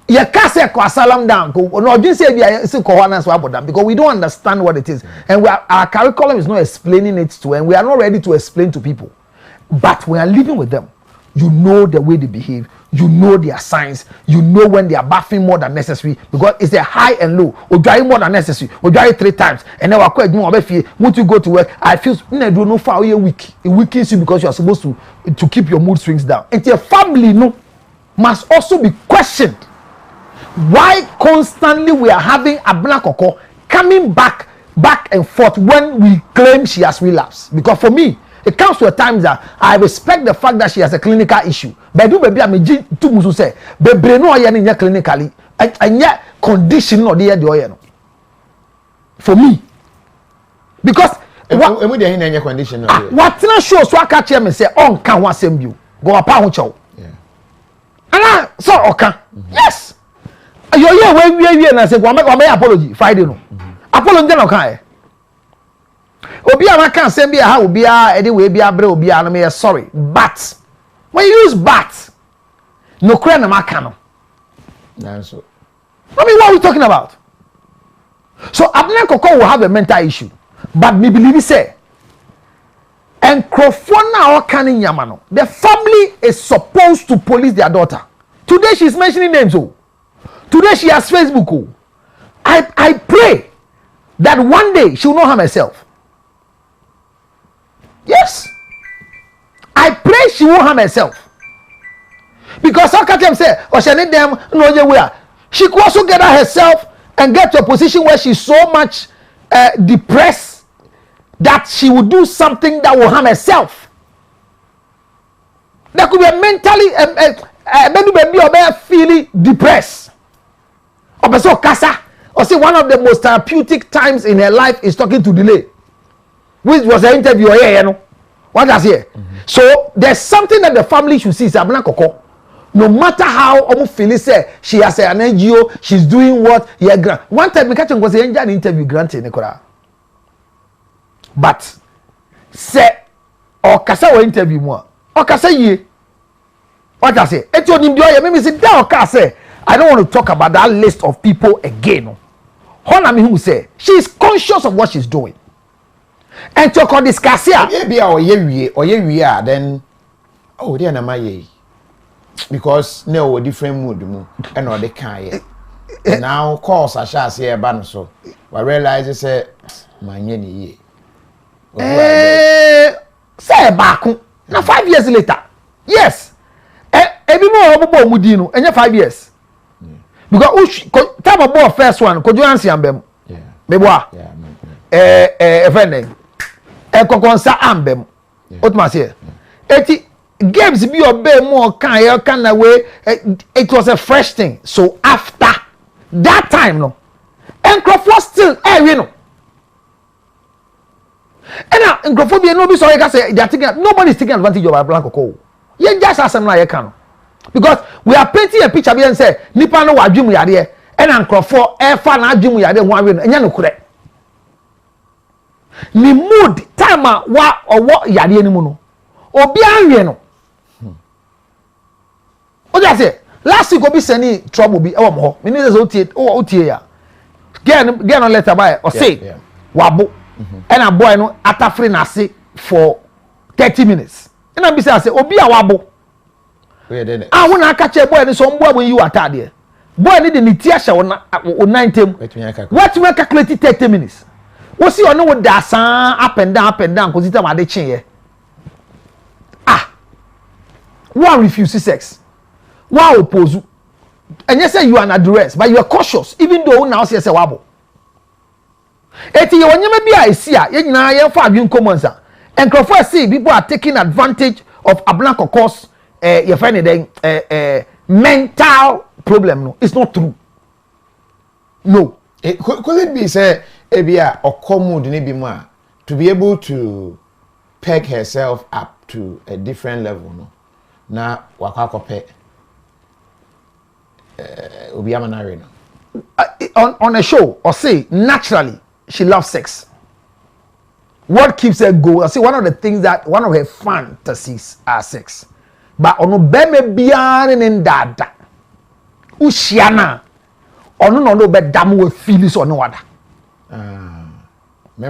You can't say asalam down. No, just say we are because we don't understand what it is, and our curriculum is not explaining it to, and we are not ready to explain to people. But we are living with them. You know the way they behave. You know their signs. You know when they are bathing more than necessary because it's a high and low. Or dry more than necessary. Or dry 3 times. And then once you go to work, I feel no far a week. It weakens you because you are supposed to keep your mood swings down. And your family must also be questioned. Why constantly we are having Abena Koko coming back and forth when we claim she has relapsed? Because for me, it comes to a time that I respect the fact that she has a clinical issue. But do baby I'm too much say baby no aya ni clinically and yet condition no dey the oil no. For me because what we dey in condition what na show so aka che me say on kan ho asem bio go apa ho chew ana so oka yes yo we na say go make apology Friday no apology na oka obi a kan asem bia ha obi a e dey we bia bre obi a no me sorry but when you use but no kra na maka no so I mean, what are we talking about? So Abena Koko will have a mental issue, but me believe he say, and Crofona or Kani Yamano, the family is supposed to police their daughter. Today she's mentioning names. Oh, today she has Facebook. Oh, I pray that one day she will not harm herself. Yes, I pray she won't harm herself. Because how can them say, or she need them no way? She could also get her herself and get to a position where she's so much depressed that she would do something that will harm herself. That could be a mentally, or feeling depressed. Or so kasa, or say one of the most therapeutic times in her life is talking to Delay, which was an interview here, you know. What does here? So there's something that the family should see. Abena Koko. No matter how almost feel say she has an NGO, she's doing what? Yeah, grant. One time, we catch was an interview granted, Nicola. But say, or Kasa interview more, or Kasa ye. What I say? It's on him. Maybe say that or Kasa. I don't want to talk about that list of people again. Honami who say she's conscious of what she's doing, and talk on this Kasa. Maybe or ye then. Oh, dear, na my because no different mood and all the kind now course I shall say a ban so I realize say my say back now 5 years later yes every more mudino and 5 years because time about first one could you answer them meboa friend kokonsa ambem what must say games be obey more kind away. It was a fresh thing. So after that time, no, and Korkor still, you know, and now in Korkor be no be sorry. I say they are taking nobody's taking advantage of Abena Koko. You just ask them now, you can, because we are painting a picture and say nipa no wadwum yade, and in Korkor fa na adwum yade ho awe no, enya no kure. Ni mood time wa owo yade ni mu no, obi anwe no. What I say? Last week, obi sending trouble be our more. Me need to OTA ya. Get on letter by or say wabo. And a boy no atafre na say for 30 minutes. And I be say obi a wabo. Ah, when I catch a boy and some boy when you are there. Boy need the tiasha on 9 tem. What to calculate 30 minutes? What see you know what that up and down because it's a mad chain. Ah, one refuses sex. Wow, oppose you. And you say you are not duress, but you are cautious, even though now say wabo. Eti you when you may be I see you na you for you common sir. And Korkor see people are taking advantage of Abena Koko's you find it mental problem. No, it's not true. No. Could it be say ebia or commode ni be more to be able to peg herself up to a different level no. Na wakakope on a show or say naturally she loves sex. What keeps her going? I say one of the things that one of her fantasies are sex. But ono beme biane in dada. Ushiana. Ono no be damu we feelings or no other. And you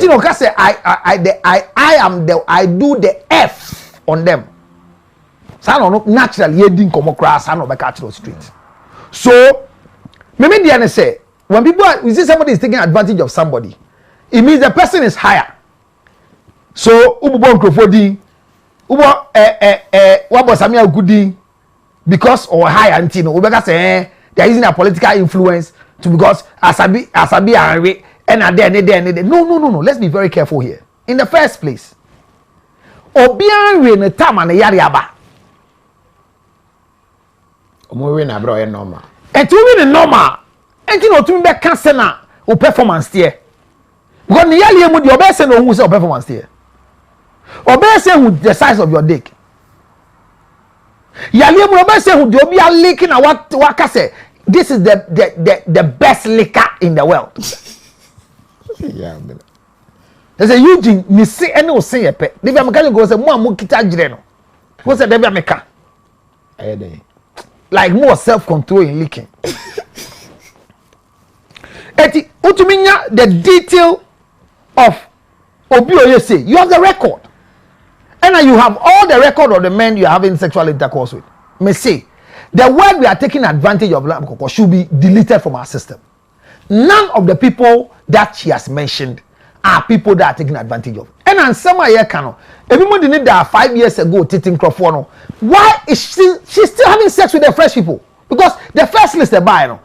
know, I say I do the F on them. So naturally you didn't come across and over catch the street. So maybe the say when people we see somebody is taking advantage of somebody, it means the person is higher. So ububo Korkor ubo wabo samia gudi because or higher antino we say they are using a political influence to because asabi and then no let's be very careful here. In the first place obian we time and yariaba we na bro normal. And to win normal. And you know to be cancel na o performance there. Because the yali emu the obese no who say performance here. Obese who the size of your dick. Yali emu obese who the obi are leaking and what can say this is the best liquor in the world. Yeah, man. They say Eugene, me see any will say a pet. They be American go say more kita jireno. Go say they be American. Like more self-control in leaking. Eti utuminya the detail of Obi say you have the record. And you have all the record of the men you are having sexual intercourse with. Me say the word we are taking advantage of Abena Koko should be deleted from our system. None of the people that she has mentioned are people that are taking advantage of. And on some year cano, everybody need that 5 years ago taking Korkor. Why is she's still having sex with the fresh people? Because the first list they buy no.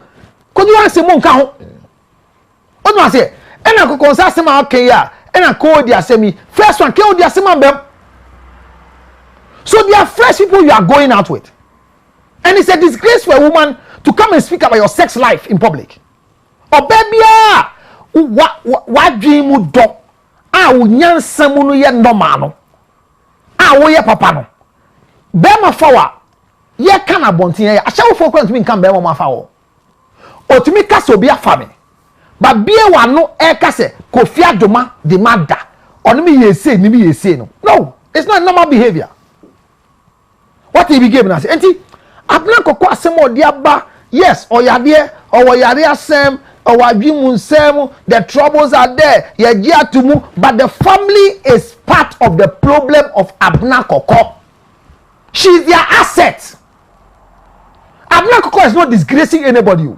Could you want to say mon count? What do I say? And I could consult some okay yeah. And I call the assembly. First one, kill the assembly. So there are fresh people you are going out with. And it's a disgrace for a woman to come and speak about your sex life in public. Oh baby, what dream would do? Ah, unyan samuno ye normal. Ah, wo ye papa no. Bema fawa. Ye kana bontin ye. A shawo for kwant mi kan bema ma fawo. O timi kase obi afa me. Ba bie wa no e kase Kofi Adoma de mada. Onu mi yese ni mi yese no. No, it's not normal behavior. What he became na say enti Abena Koko asem odi aba. Yes, oyade asem. The troubles are there. But the family is part of the problem of Abena Koko. She's their asset. Abena Koko is not disgracing anybody.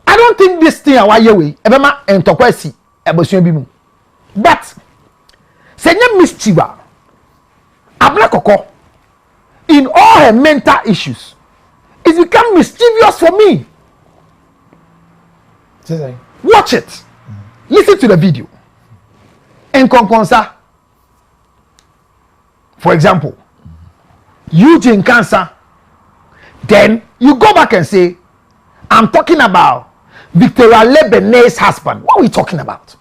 I don't think this thing away. Ebema entokwesi ebosun bi mu. But senye mischieva. Abena Koko in all her mental issues, it's become mischievous for me. Watch it. Listen to the video. In Consensual, for example, Eugene cancer. Then you go back and say, I'm talking about Victoria Lebene's husband. What are we talking about?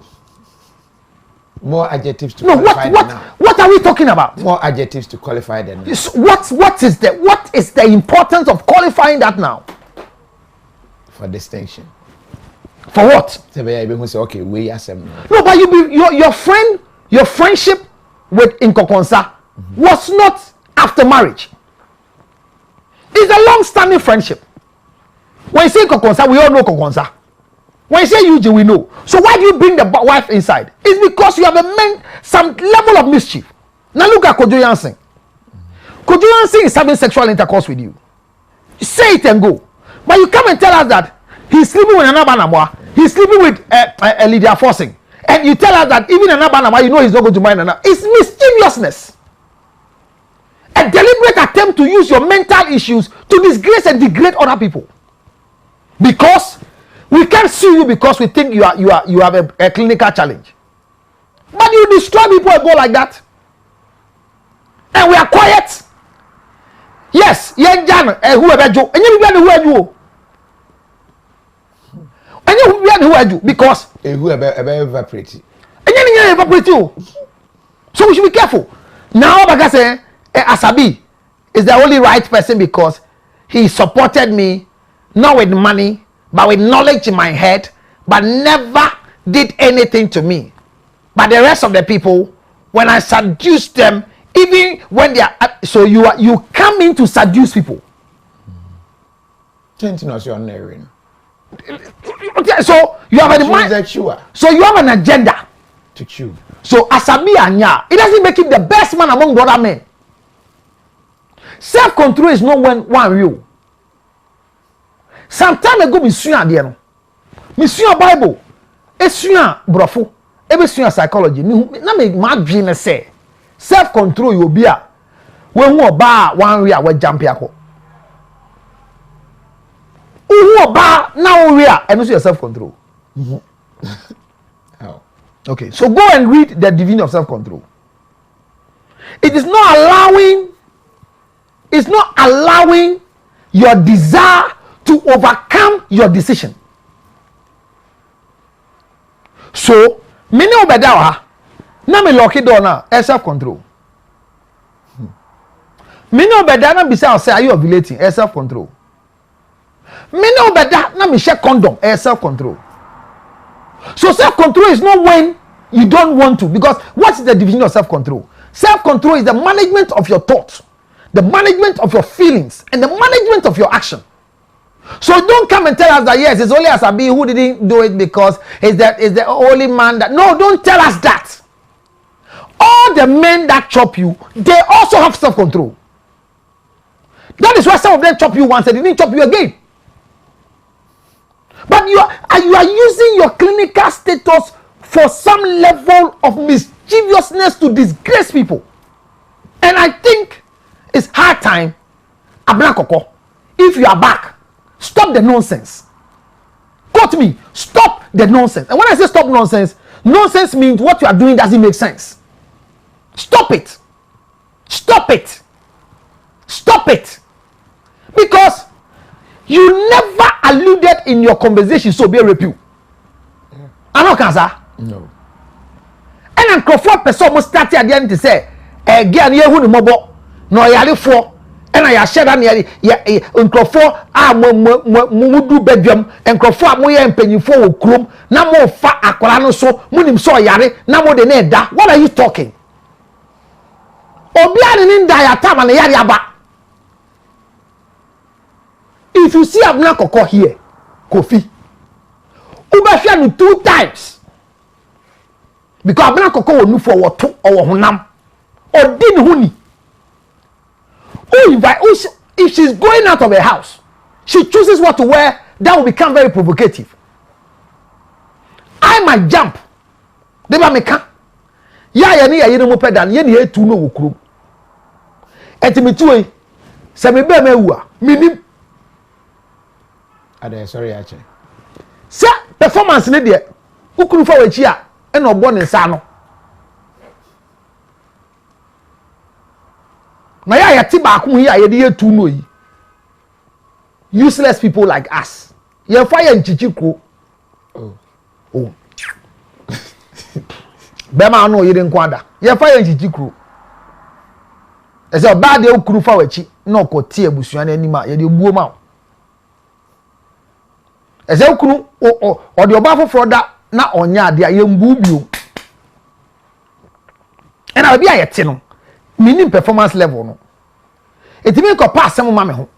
More adjectives to qualify what are we talking about? More adjectives to qualify them. What is the importance of qualifying that now? For distinction. For what? Okay, we are some. No, but your friendship with Consensual was not after marriage. It's a long-standing friendship. When you say Consensual, we all know Consensual. When you say Eugene, we know. So why do you bring the wife inside? It's because you have some level of mischief. Now look at Kojo Yansing. Kojo Yansing is having sexual intercourse with you. Say it and go. But you come and tell us that he's sleeping with another Banamwa. He's sleeping with Lydia Forcing. And you tell us that even another Banamwa, you know he's not going to mind another. It's mischievousness. A deliberate attempt to use your mental issues to disgrace and degrade other people. Because we can't sue you because we think you have a clinical challenge. But you destroy people and go like that. And we are quiet. Yes, whoever you, and you be who and you because whoever evaporate. And you evaporate you. So we should be careful. Now like I say, Asabi is the only right person because he supported me not with money but with knowledge in my head, but never did anything to me. But the rest of the people, when I seduce them, even when they are so you come in to seduce people. So you have an mind. So you have an agenda to chew. So Asabi Anya, it doesn't make him the best man among the other men. Self-control is not one real. Some time ago, Misuse no. Misuse Bible. Misuse brofo. Misuse psychology. Na me madwin say self-control you be a when who oba one real we jump yako. Who oba now real and also self-control. How? Okay, so go and read the division of self-control. It is not allowing your desire to overcome your decision. So me ne obeda wa na me lock door na self control. Me ne obeda na bisa say are you ovulating self control. Me ne obeda na me share condom self control. So self control is not when you don't want to, because what is the division of self control? Self control is the management of your thoughts, the management of your feelings, and the management of your action. So don't come and tell us that yes, it's only Asabi who didn't do it because is the only man that. No, don't tell us that. All the men that chop you, they also have self-control. That is why some of them chop you once and they didn't chop you again. But you are using your clinical status for some level of mischievousness to disgrace people. And I think it's high time, Abena Koko, if you are back, stop the nonsense. Quote me, stop the nonsense. And when I say stop nonsense, nonsense means what you are doing doesn't make sense. Stop it. Stop it. Stop it. Because you never alluded in your conversation so be a repeat. I know cancer. No. And then Korkor person must start at the end to say, again, you who the mobile, no yali for. And I share that near Korkor mudu bedroom and Korkor moye and penny for chrome. No more fat aqualano so munim so yare. No more than that. What are you talking? Obian in diatam and yariaba. If you see Abena Koko here, Kofi, Ubashia 2 times. Because Abena Koko will move forward to our Hunam or din Huni. If she's going out of her house, she chooses what to wear, that will become very provocative. I might jump. Deba meka. Ya yeni mopedan, yeni ye tu no wukrum. Etimitue, se mebe mewa, minim. Ade, sorry, Ache. Sa performance ne de, ukuru fa wachi a, e no bo ne nsa no. Na ya ti ba ku hi a ye de ye tu no yi. Useless people like us. Ye fire nchichi kro. Oh. Bema no yire nkwada. Ye fire nchichi kro. Ese ba de ukuru fa wachi na okoti abusua na anima ye de buo ma. Ese ukuru o de oba foforo da na onya ade a ye mbu bio. And I be ayete no. Minim performance level no. Etimi ko pass am ma me ho.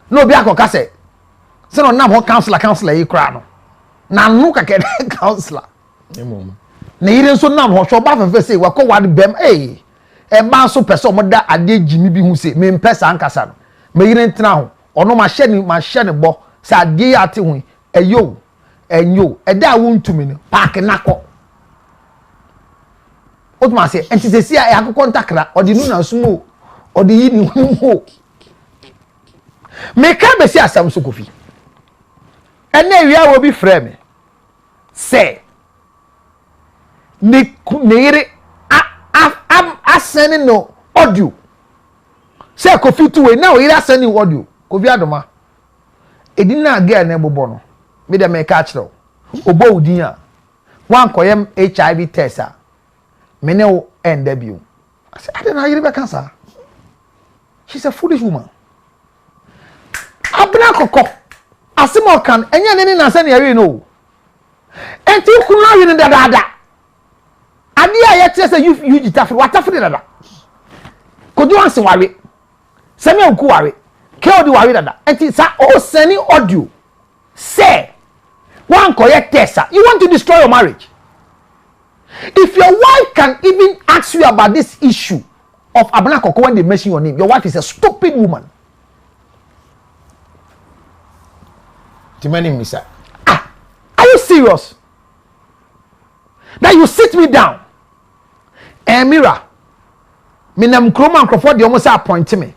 No be akoka se no nam ho counselor yi kra no. Na nu ka ke counselor. Emom. Na yire nso nam ho hwo ba fefe se wa ko wade bem e ba so pese mo da ade jimi bi hu se me mpesa ankasa no. Me yire ntena ho. Ono ma hye ne bo se ade ya ate hu eyo enyo eda wo ntumi no park nako. Otuma se enti se sia e akoko ntakra odi nu na sumo odi yi ni hu. Me ka be si asam so Kofi. Ene wi a wo bi frɛ me. Se ne yire asene no audio. Se Kofi tu we na o yire asene audio. Kofi adoma. Edina girl na ebobo no. Me de me ka kire. Obo udin a. Wan koyem HIV test a. Me ne o NW. I said, I didn't hear about cancer. She's a foolish woman. Abena Koko. Asimo kan enya nene na se na yare no. Enti kuna yin dada. Adi a yete se you jitafri watafri dada. Kodu anse ware. Se me oku ware. Ke odi ware dada. Enti sa o sending audio. Say one correct test. You want to destroy your marriage. If your wife can even ask you about this issue of Abena Koko when they mention your name, your wife is a stupid woman. Timani Misa. Are you serious? That you sit me down. Mira, me nam kroma Korkor de almost appoint me.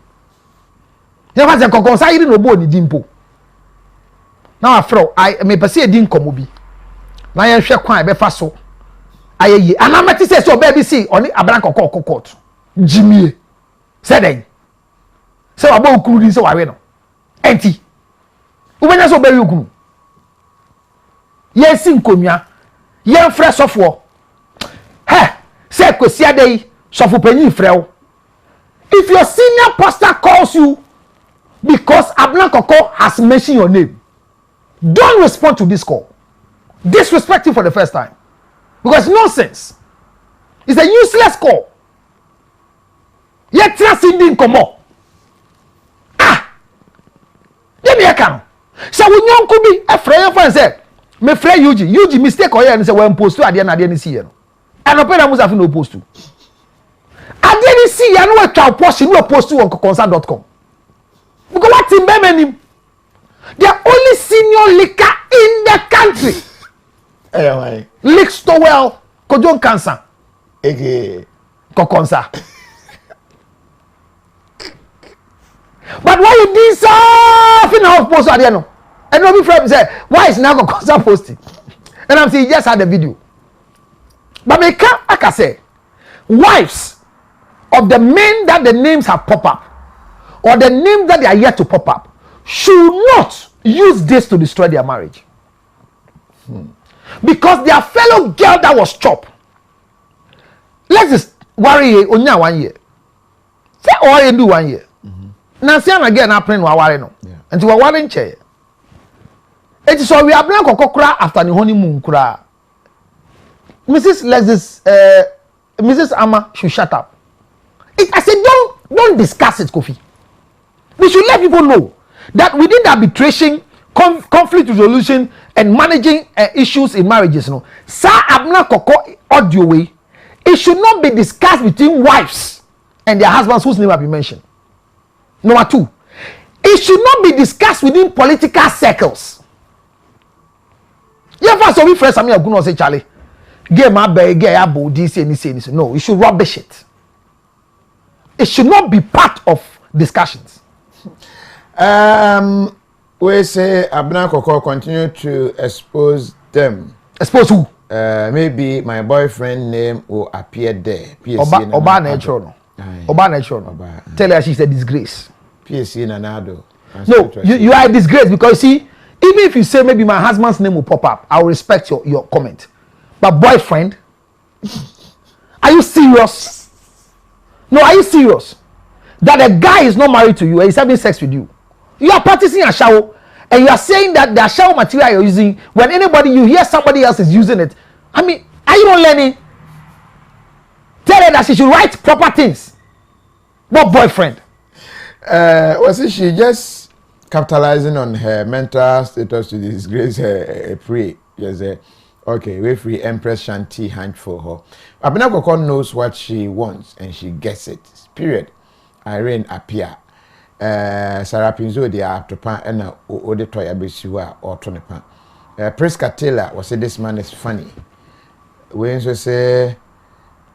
You know what Koko say no bo ni dimpo. Now afro I me pese e din komo bi. Na ye hwe kwan be fa so. Ayeye anamati say so baby see oni Abena Koko court. Jimie. Say den. Say wa bo okuru din say wa we no. Enti. Ubenya so baby okuru. Yes, in Kumia. Yen fresh of war. Hey, say Kosia Day, Sofu Penny Frel. If your senior pastor calls you because Abena Koko has mentioned your name, don't respond to this call. Disrespect him for the first time. Because nonsense. It's a useless call. Yet trust in Komo. Ah! Let me account. So when you could be a friend and say, me friend Yuji mistake or and say when post to Adiana didn't see you. And Opera must have no post to. I didn't see you know what post you no post to on Consensual.com. Because what's in Bemenim? They are only senior liquor in the country. Lick Stowell, Kojon Cancer. Kokonsa. But why you did something out post at the end? And no be friend say, why is now Kokonsa posting? And I'm saying, he just had the video. But me can't, like I say, wives of the men that the names have popped up, or the names that they are yet to pop up, should not use this to destroy their marriage. Because their fellow girl that was chopped. Let's just worry onya 1 year. Say all you do 1 year. Now see again happening wa worry no. And we worry chair. It is so we Abena Koko kura after the honeymoon kura. Mrs. Amma should shut up. I said don't discuss it, Kofi. We should let people know that within the arbitration, conflict resolution, and managing issues in marriages, Sir Abena Koko audio way, it should not be discussed between wives and their husbands whose name have been mentioned. Number 2, it should not be discussed within political circles. Yeah, first we friends, I'm going to say, Charlie, get my bag, get abo, this. No, you should rubbish it. It should not be part of discussions. We say Abena Koko continue to expose them. Expose who? Maybe my boyfriend name will appear there. Oba natural. Tell her she's a disgrace. PSC Nanado. No, you are a disgrace because you see, even if you say maybe my husband's name will pop up, I will respect your comment. But boyfriend, are you serious? No, are you serious? That a guy is not married to you and he's having sex with you. You are practicing a shower and you are saying that the shower material you're using, when you hear somebody else is using it, I mean, are you not learning? Tell her that she should write proper things. What boyfriend? Was it she just capitalizing on her mental status to disgrace her prey? Yes, okay, we free Empress Shanti hand for her. Abena Koko knows what she wants and she gets it. Period. Irene appear. Sarah Pinzo de Aptopan and Odetoya Besiwa or Tonepan. Priska Taylor was say this man is funny. We also say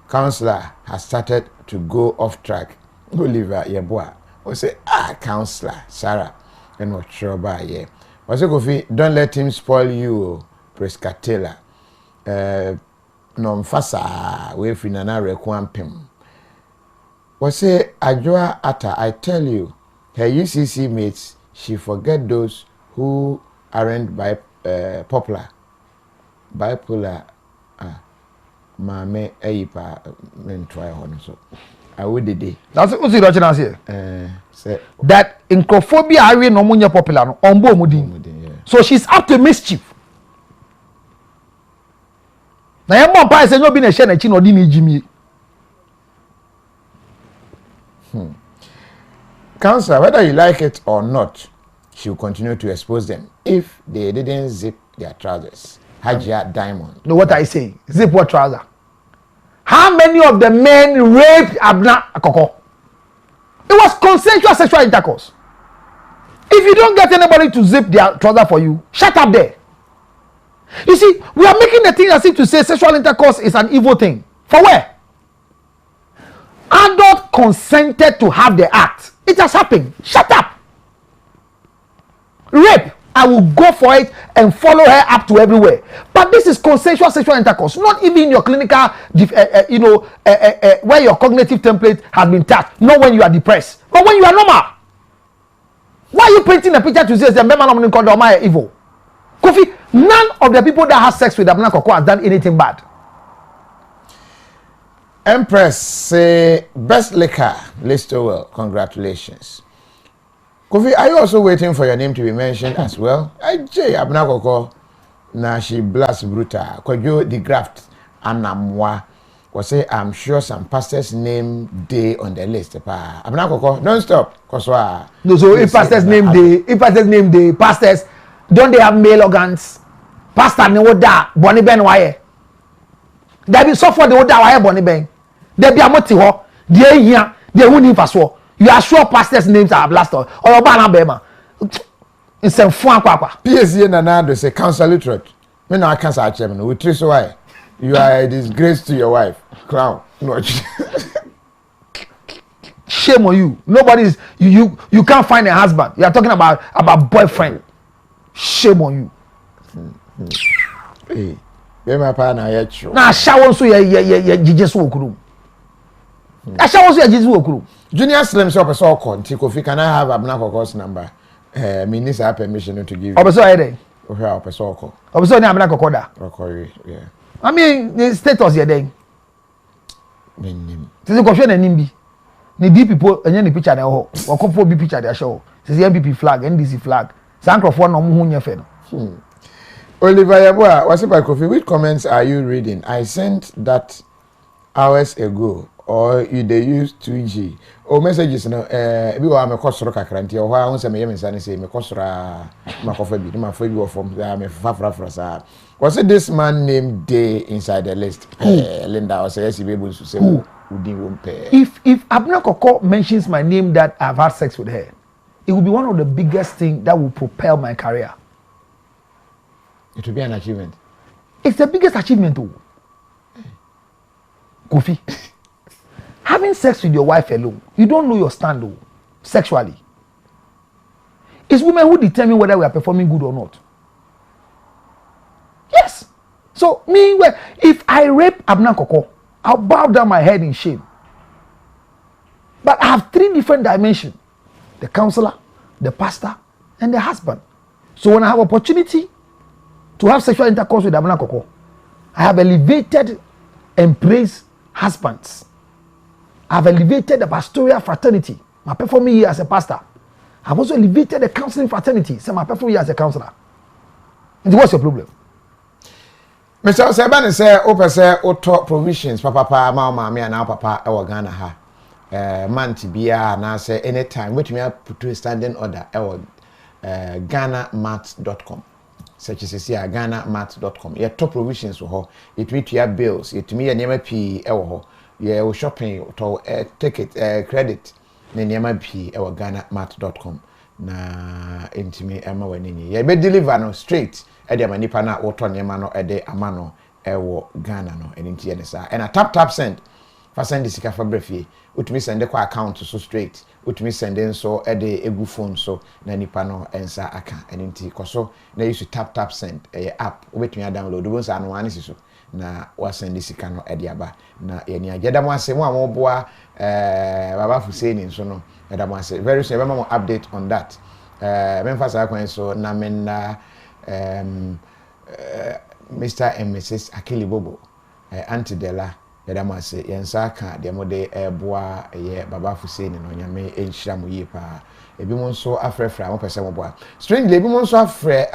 Counsellor has started to go off track. Oliver Yeboah. We say Counsellor Sarah and what trouble yeah. We say Kofi, don't let him spoil you, Priska Taylor. No mfasa we free nana rekwampem. We say Ajua Ata, I tell you, her UCC mates, she forget those who aren't bipolar. Mame Eipa mentry on so. I would the that's what's the original here. That in Crophobia area no munya popular on Bomudin. So she's up to mischief. Now your mom pa say no be na share na chi no di ni Jimmy. Counsellor, whether you like it or not, she will continue to expose them if they didn't zip their trousers. Hajia Diamond. No, what I say? Zip what trouser? How many of the men raped Abena Koko? It was consensual sexual intercourse. If you don't get anybody to zip their trouser for you, shut up there. You see, we are making the thing as if to say sexual intercourse is an evil thing. For where? Adult consented to have the act. It has happened. Shut up. Rape, I will go for it and follow her up to everywhere. But this is consensual sexual intercourse, not even your clinical, where your cognitive template has been touched. Not when you are depressed, but when you are normal. Why are you painting a picture to say the member of evil? Kofi, None of the people that have sex with Abena Koko has done anything bad. Empress say best liquor, Lutterodt. Congratulations. Kofi, are you also waiting for your name to be mentioned as well? Jay Abena Koko, na she blast brutal. Kojo the graft anamwa. Was say I'm sure some pastors' name day on the list. Abena Koko, don't stop. Koswa. No, so if pastors' name day, pastors don't they have male organs? Pastor ne woda boni ben waye. There be so for the woda waye boni ben. There be amoti ho. There here, there wouldn't faso. You are sure pastors' names are blasted or Obana Bema. It's a fun papa. PSC and another say Counsellor Lutterodt. Me no cancer chairman. We trace why. You are a disgrace to your wife. Clown. No. Shame on you. Nobody's you can't find a husband. You are talking about boyfriend. Shame on you. Hey, be my partner here true. Na shower so ye Dzidzor okuru. Na shower so ye Dzidzor okuru. Junior Slim so person konti Kofi, can I have Abena Koko's number? Me need her permission to give you. Obeso here. Okay, person Koko. Obeso ni Abena Koko da. Koko, yeah. I mean, the status here then. Menim. Tese ko hwe na nim bi. Ni DP enye ni picture na ho. Wakofo bi picture dey show. Tese MPP flag, NDC flag. Sankrofo na mo hu nya fe no. Oliver Yeboah, what's about Kofi? Which comments are you reading? I sent that hours ago, or you they use 2G. Or messages no bi wa me kosoro kakra nti o ha won se me yem nsa ne se me kosora ma kofa bi ma fa bi wo from me fafra sa. Was it this man named Day inside the list? Linda was yes, be able to say Udi won't pay. If Abena Koko mentions my name that I've had sex with her, it will be one of the biggest things that will propel my career. It will be an achievement. It's the biggest achievement too. Kofi. Having sex with your wife alone, you don't know your stand though, sexually. It's women who determine whether we are performing good or not. Yes. So me, if I rape Abena Koko, I'll bow down my head in shame. But I have 3 different dimensions: the counselor, the pastor, and the husband. So when I have opportunity to have sexual intercourse with Abena Koko, I have elevated and praised husbands. I have elevated the pastoral fraternity. My performing here as a pastor. I've also elevated the counseling fraternity. So my performing here as a counselor. And what's your problem? Mr. Osebane say open say auto provisions papa mama me and papa e Ghana ha. Man tibia na say anytime wait me put a standing order ghanamat.com. Search is here ghanamat.com. Your top provisions ho. It with your bills. It me nyama pi e ho. Your shopping to ticket credit ne nyama pi e ghanamat.com. Na intimi ema wanini. Ye be deliver no straight. Ede manipa na woto nyema no ede amano ewo Ghana no enti ye ne sa. And a tap send. Fa send sika fa brefie. Utumi send kwa account so straight. Utumi send so ede egu phone so na nipa no ensa aka. Enti koso na use tap send app. Obetumi download bo nsa no anisi so. Na wa send sika no ede aba. Na ye ni ageda mo asemu amoboa baba Fuseni so no. Eda mo ase very soon be mo update on that. Memphasa kwen so na menna Mr. and Mrs. Akili Bobo, Auntie Della, Yadamase, Yansaka, the mode bois, ye Baba Fuseni, no Yame, Ensham Yepa, a bimon so afre fra, Mopa. Strangely, bimon so afre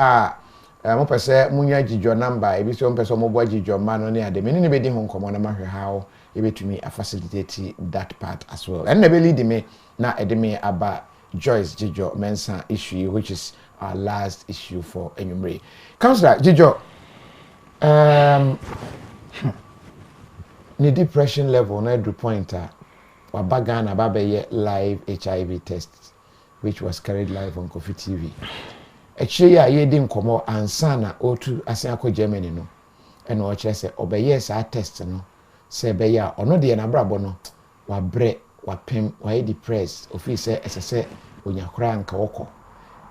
Mopa Munya Dzidzor number, a bit of person mobile Dzidzor man near the many bedding home command matter how able to me a facilitate that part as well. And never lead me now edeme about Joyce Dzidzor Mensa issue, which is our last issue for Enyumre. Counsellor Dzidzor, the depression level na do pointer wabagana babaye live HIV test which was carried live on KOFI TV. Actually ye dim komo ansana otu asen akọ Germany no ena o kire se obeye sa test no se be ya ono de na brabo no wabre wapem wa depressed ofi se esese onyakora nka wokọ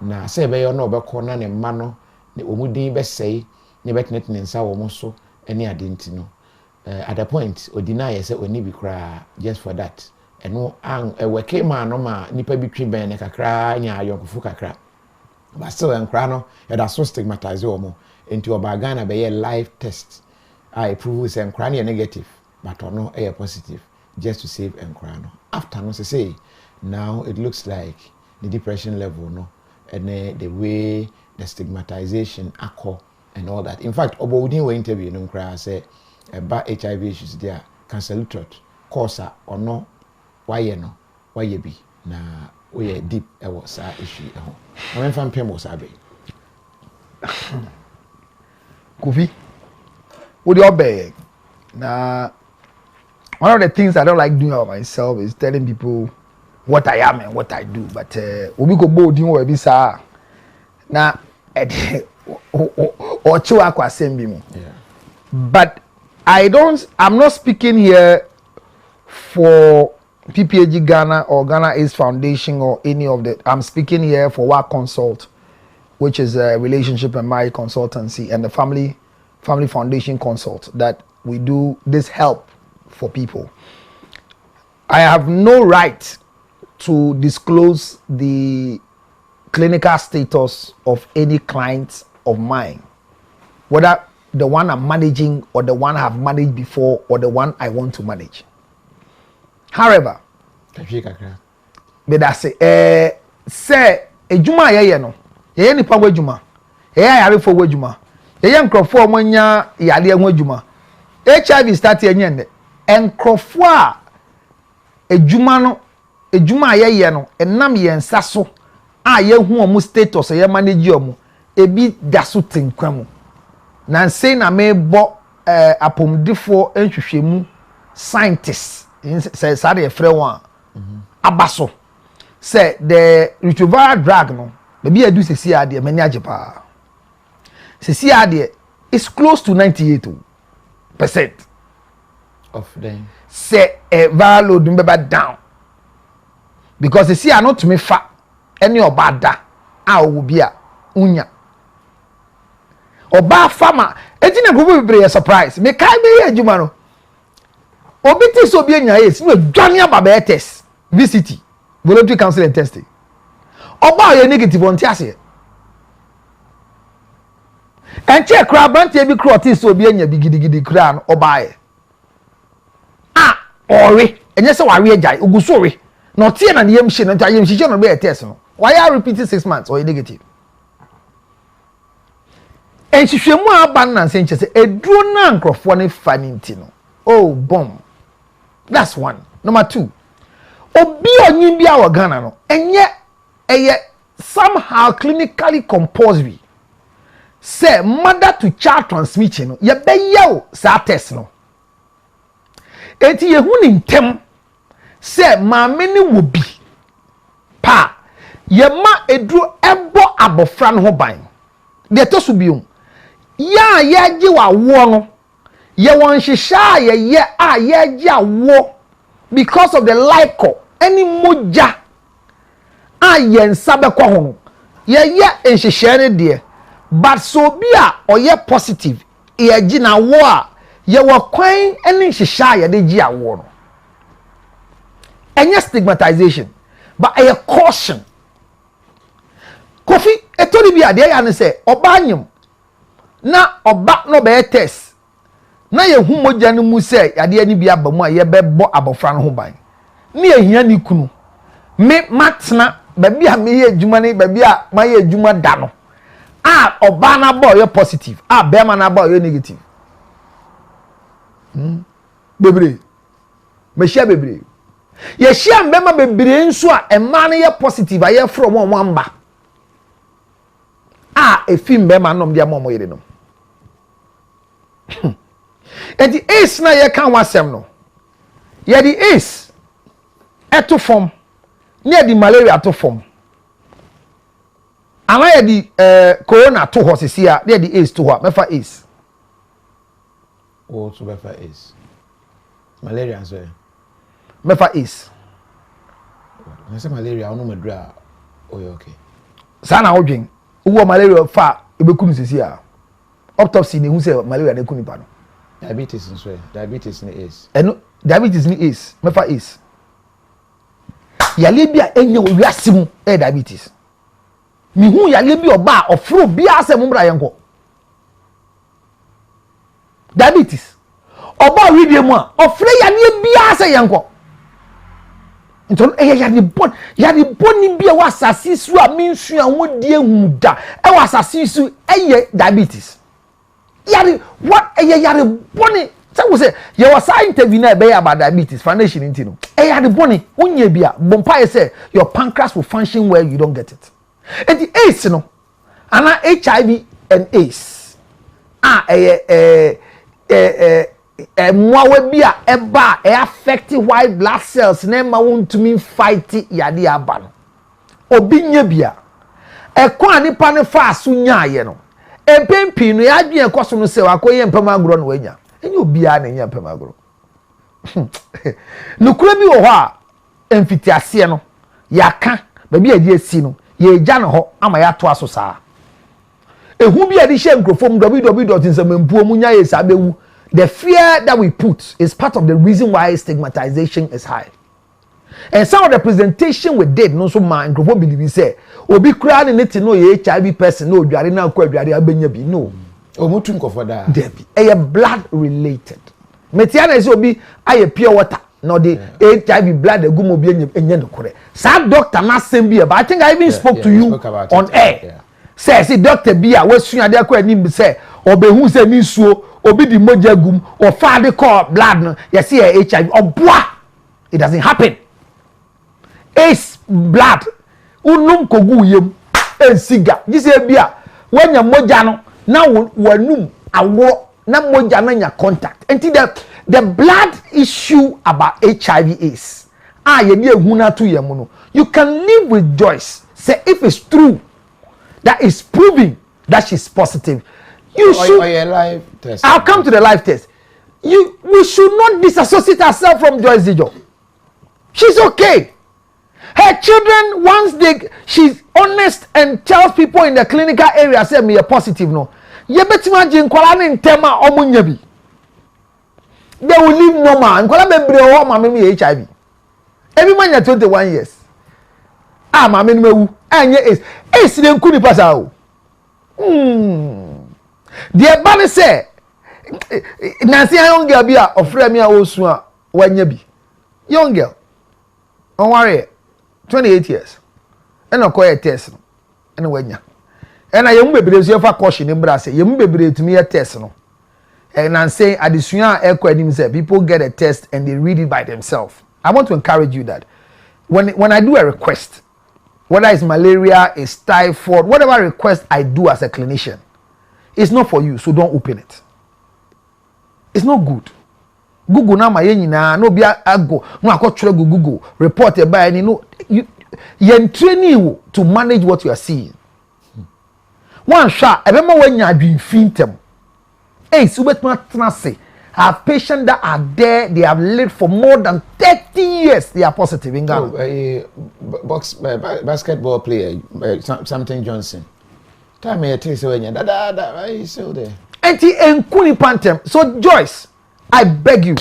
na se be yo no obekọ na ne mma no ne omudin be sei ne betnet ne nsa wo mo so ene adenti no at the point o deny say oni bi kra just for that eno an weke ma no ma nipa bi twi ben ne kakra nya ayonkofu kakra but still enkra no e da so stigmatize wo mo into oba Ghana be live test I prove say nkra na negative but no positive just to save nkra no after no say now it looks like the depression level no and the way the stigmatization acco and all that. In fact, obo within we interview no nkra say about HIV issues there Counsellor Lutterodt Korkor or no why be na we deep was issue I went from Pem was abe KOFI what your bag now one of the things I don't like doing about myself is telling people what I am and what I do but we go bold in we say na or chiwa kwa sembi mo but I'm not speaking here for PPAG Ghana or Ghana AIDS Foundation or any of that. I'm speaking here for WAC Consult, which is a relationship and marriage consultancy, and the family foundation consult that we do this help for people. I have no right to disclose the clinical status of any client of mine, whether the one I'm managing or the one I have managed before or the one I want to manage. However, but I say, ejuma ye no, ye nipa wo ejuma, ye yare fo wo ejuma, ye nkrofo mo nya yale ho ejuma. HIV start enye ne, nkrofo a ejuma no, ejuma ye no, enam ye nsa so a ye hu omo status ye manage omo, ebi daso tenkwam. Na say na me bo apomdifo enhwehwemu scientists say sade e frɛ one abaso say the retroviral drug no be adu sesi ade mani ajepa sesi ade is close to 98% of them say viral load be down because sesi are not to me fa any obada a obi a unya oba farmer etina group be surprise me kai be adwuma no obi ti so bi anya yes no dwane aba test VCT voluntary counseling testing oba ye negative on tiase and check crab branch bi crop ti so bi anya bi gidigidi kra no oba ye ore enye se ware agai ogusore no tie na yem hye no yem hye no be test no why are repeating 6 months or negative and she shemu aban na se nche se eduro na nkrofo ne fani ntino oh bomb. That's one. Number two, obi onyin bia wa Ghana no enye somehow clinically compulsory say mother to child transmission no ye be ye sa test no enti ye hu ni ntem say maame ni wo bi pa ye ma eduro ebo abofra no ho ban de to so biom ya ye gi wa wo no ye won hihya ye a ye gya wo because of the lyco any moja a ye nsa be kwa ho no ye nhihye ne de but so bi a oye positive ye gi na wo a ye wo kwan any nhihya ye de gya wo no enye stigmatization but a caution KOFI etoni bi ade ya ne se oba anyim na oba no be test na ye hu moja no mu se ade ani bi aba mu a ye bebo abofra no ho ban ne ye hia ni kunu me matna ba bi a me ye adwuma ne ba bi a ma ye adwuma da no a oba na boy ye positive a be ma na boy ye negative bebre me share bebre ye share mbema bebre nso a ema na ye positive a ye from one amba a efi mbema nom dia mo yere no and the ace na ye kan wasem no ye the ace eto form near the malaria to form ana ye the corona to hosisia near the ace to ho mefa ace o to mefa ace malaria so mefa ace na se malaria onu madra oyo okay sana odwen wo malaria fa ebekum sisia autopsy ne hu se malaria ne kunipa no diabetes nso diabetes ni ace eno diabetes ni ace mefa ace yale bia enya owiase mu diabetes mi hu yale bi oba ofro bia se mu bra yenko diabetes. Oba read mu a ofre ya ne bia se yenko. Nton ya ne bon ni bia wa asase su a mensu a wodi ehu da. E wa asase su eye diabetes. Yari what yari boni. So we say you was interview na be about diabetes foundation intino. Yari boni unye bia bompa say your pancreas will function well, you don't get it. And the AIDS no ana HIV and AIDS mwawe bia eba affect white blood cells na ma won to mean fight yade aba no obi nya bia ekwa nipa ne fa aso nyaaye no empempi no ya dwen ekoso no se wakoye empem agro no wanya enye obi a na enye empem agro nukura bi wo ho a emfitiase no yaka ba bi adi asi no ye gya no ho ama ya to aso saa ehu bi adi hye nkrofom www.nsamempuomunya ye sabewu. The fear that we put is part of the reason why stigmatization is high. And some of the presentation we did, no so man, believe say, obi kura ni to know ye HIV person, no, you are now quite abenya bi no. Omutunko for that. Debi, a blood related. Metiana is obi aye pure water, no the HIV blood the gumo bi enye no kore. Sa doctor na sembi, but I think I even spoke to you on air. Say doctor bia we sua de akwa nim say obehu say ni suo obi di moja gum or father call blood no you see HIV oboa it doesn't happen. Ace blood unum kogu yem ensiga gise bia wanya moja no na wanum awo na moja na nya contact until the blood issue about HIV is ye ni ehun na to yem no you can live with Joyce say if it's true that is proving that she's positive. You should. Live test. I'll come to the live test. We should not disassociate ourselves from Joyce Dzidzor. She's okay. Her children, once she's honest and tells people in the clinical area, say me a positive no. You bet imagine kwala in tema omunyabi. They will live normal. Kwala bebre o mama me HIV. Every man ya 21 years. Mama me wu. Anye is den kuni pasa o. The bani say Nancy young girl be a ofre me a osu a wanya bi. Young girl. On worry 28 years. And okoye test no. And wanya. And I yemu bebre so fa caution in bra say yemu bebre to me a test no. And I'm saying additional equanim say people get a test and they read it by themselves. I want to encourage you that when I do a request, whether it's malaria, it's typhoid, whatever request I do as a clinician, it's not for you, so don't open it. It's not good. Google na mayenyi na no bia ago no akotwere Google report e by any no you training you to manage what you are seeing. One shot ebema wanya adwin fintem. Ace ubetma trance have patients that are there, they have lived for more than 30 years, they are positive in Ghana. Basketball player, something Johnson. Tell me a taste when you're why you still there? So Joyce, I beg you.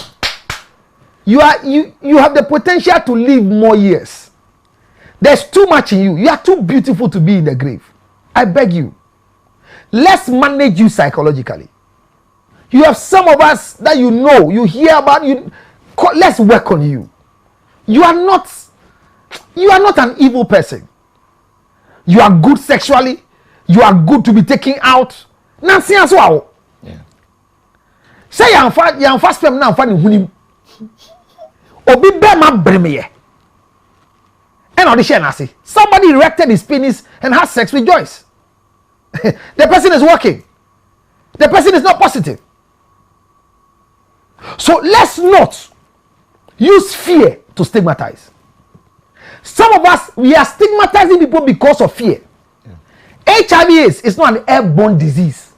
You have the potential to live more years. There's too much in you. You are too beautiful to be in the grave. I beg you. Let's manage you psychologically. You have some of us that you know, you hear about you. Let's work on you. You are not an evil person. You are good sexually. You are good to be taken out. Nancy as well. Yeah. Say you fast spam now fani hunim. Obi be ma bremeye. And audition Nancy. Somebody erected his penis and has sex with Joyce. The person is working. The person is not positive. So let's not use fear to stigmatize. Some of us, we are stigmatizing people because of fear. Yeah. HIV is not an airborne disease.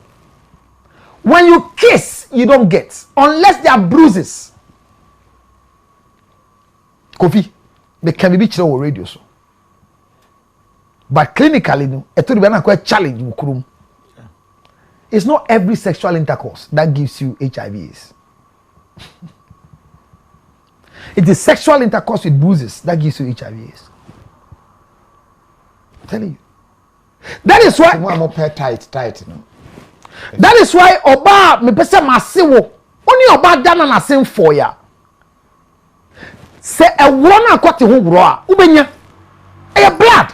When you kiss, you don't get, unless there are bruises. KOFI, they can be on radio. So. But clinically, a challenge. It's not every sexual intercourse that gives you HIV. It is sexual intercourse with bruises that gives you HIV. I'm telling you. That is why I'm more tight, you know. That is why oba me pese masewo. Oni oba dana na sem for ya. Se ewro na akwate ho wro a, ubenya. E blood.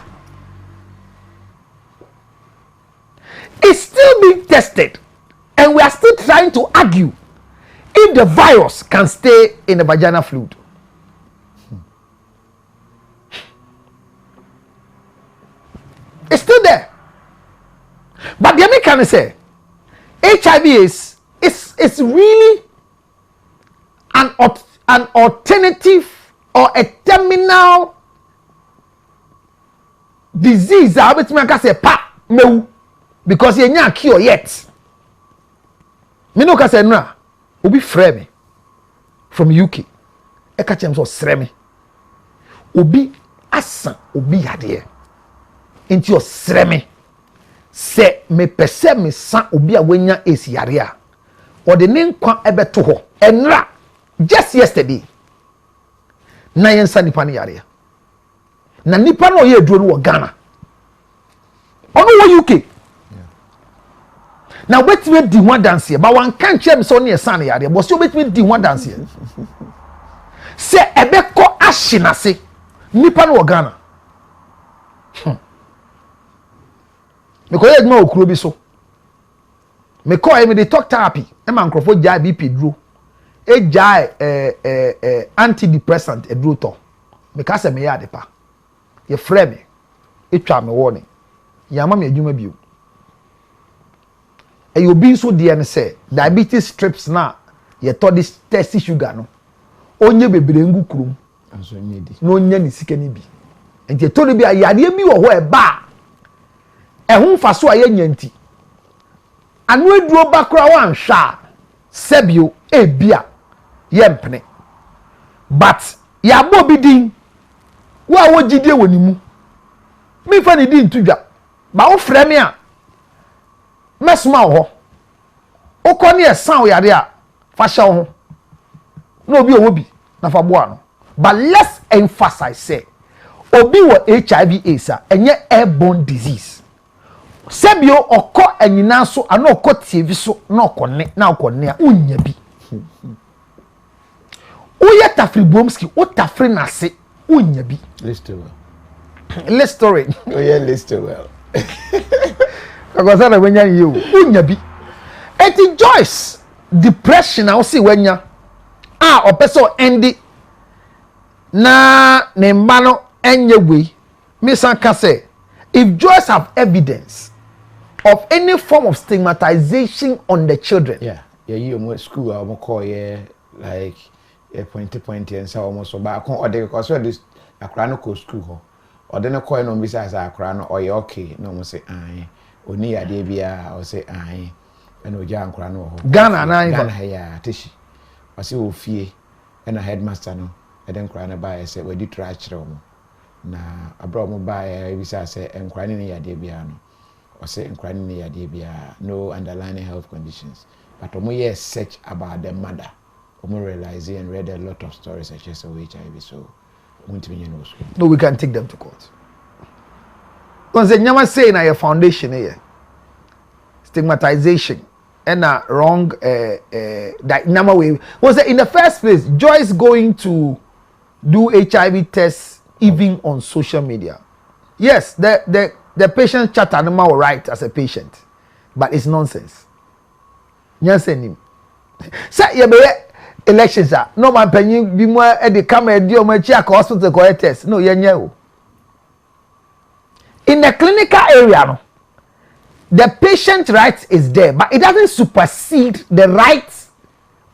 It's still being tested, and we are still trying to argue if the virus can stay in the vaginal fluid. It's still there. But the American say HIV is really an alternative or a terminal disease. I bet me can say pa me because you ain't cure yet. Me no can say no. Obi frɛ me from UK. E ka chem so srɛ me. Obi asa obi yade. Into your srɛ me. Se me pese me san obi a wenya esi yare a. O de ne nkwa ebeto ho. Enra just yesterday. Na yensa nipa ne yare. Na nipa no ye aduro no Ghana. Ono wo UK. Now wait me di one dance here, but one can't check me so near Sunny area. But so wait me di one dance here. Say ebeko ashina se nipa no Ghana. Me ko yedma okuro bi so. Me ko e me dey talk therapy. E man crofo jai BP duro. E jai antidepressant e duro to. Me ka se me ya de pa. Ye frɛ me. E twa me warning. Ya ma me adwuma bio. And you be so dear and say diabetes strips na ye to this test sugar no onye bebre ngu kurum anso nyedi no nya ni sika ni bi enti to no bi ayade bi wo ho e ba e hu fa so aye nyanti anu aduro ba kura wan hwa sebio e bia ye mpene but ya bo bi din wa wo gidie woni mu mi fa ni din tudwa ba wo frɛ me a mesma ho okọ ne esan yare a fa hye ho na obi owo bi na fa boa no but let's emphasize say obi wo HIV AIDS a enye airborne disease sebio okọ anyina so ana okọ TV so na okọ na okọ ne a unya bi uye tafri bomski o tafri na se unya bi Lutterodt oye Lutterodt Because I wenya you unya bi eti Joyce depression I see wenya o person endi na ne mba no enye we me san ka say if Joyce have evidence of any form of stigmatization on the children you mo school am call like point and so almost so ba kon ode because this akra no ko school ho ode no call no bisa sa akra no oye okay no mo say an oni yade bia o say an ena oja ankora no ho Ghana na Ghana ya teshi o say ofie ena headmaster no eden kora na ba say we di tra kire o na abro mo ba ya bisa say enkora ni yade bia no o say enkora ni yade bia no underlying health conditions but omo yes search about the mother omo realize and read a lot of stories such as HIV so no we can take them to court. Because the nyama say na your foundation here stigmatization and a wrong that number way was in the first place Joyce going to do HIV tests even on social media. Yes, the patient chat animal right as a patient, but it's nonsense. Nyansen say you be elections are no man penny be more at the camera do my check hospital go test no yenye. In the clinical area, no, the patient right is there, but it doesn't supersede the rights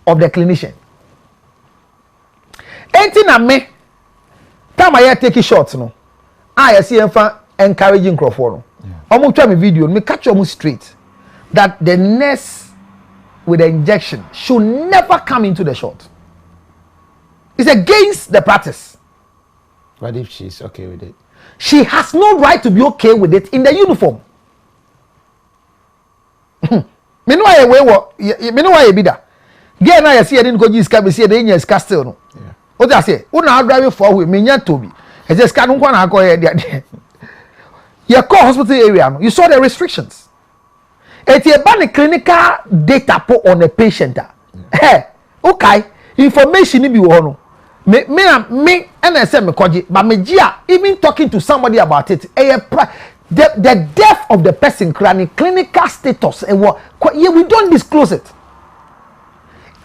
of the clinician. Anything na me, time I take shots, no. I see encouraging Korkor. Almost try my video, me catch almost straight that the nurse with the injection should never come into the shot. It's against the practice. What if she's okay with it? She has no right to be okay with it in the uniform. Me know why me know why you be that. Girl na you see didn't go use car be see the nya ska still no. Yeah. What I say? Una drive for we me nya tobi. E just ska no kwa na akọ here there. Your core hospital area no. You saw the restrictions. It's a clinical data po on a patient. Hey, okay, information be one. Me and I say me koji, but me even talking to somebody about it. The death of the person, clinical status, we don't disclose it.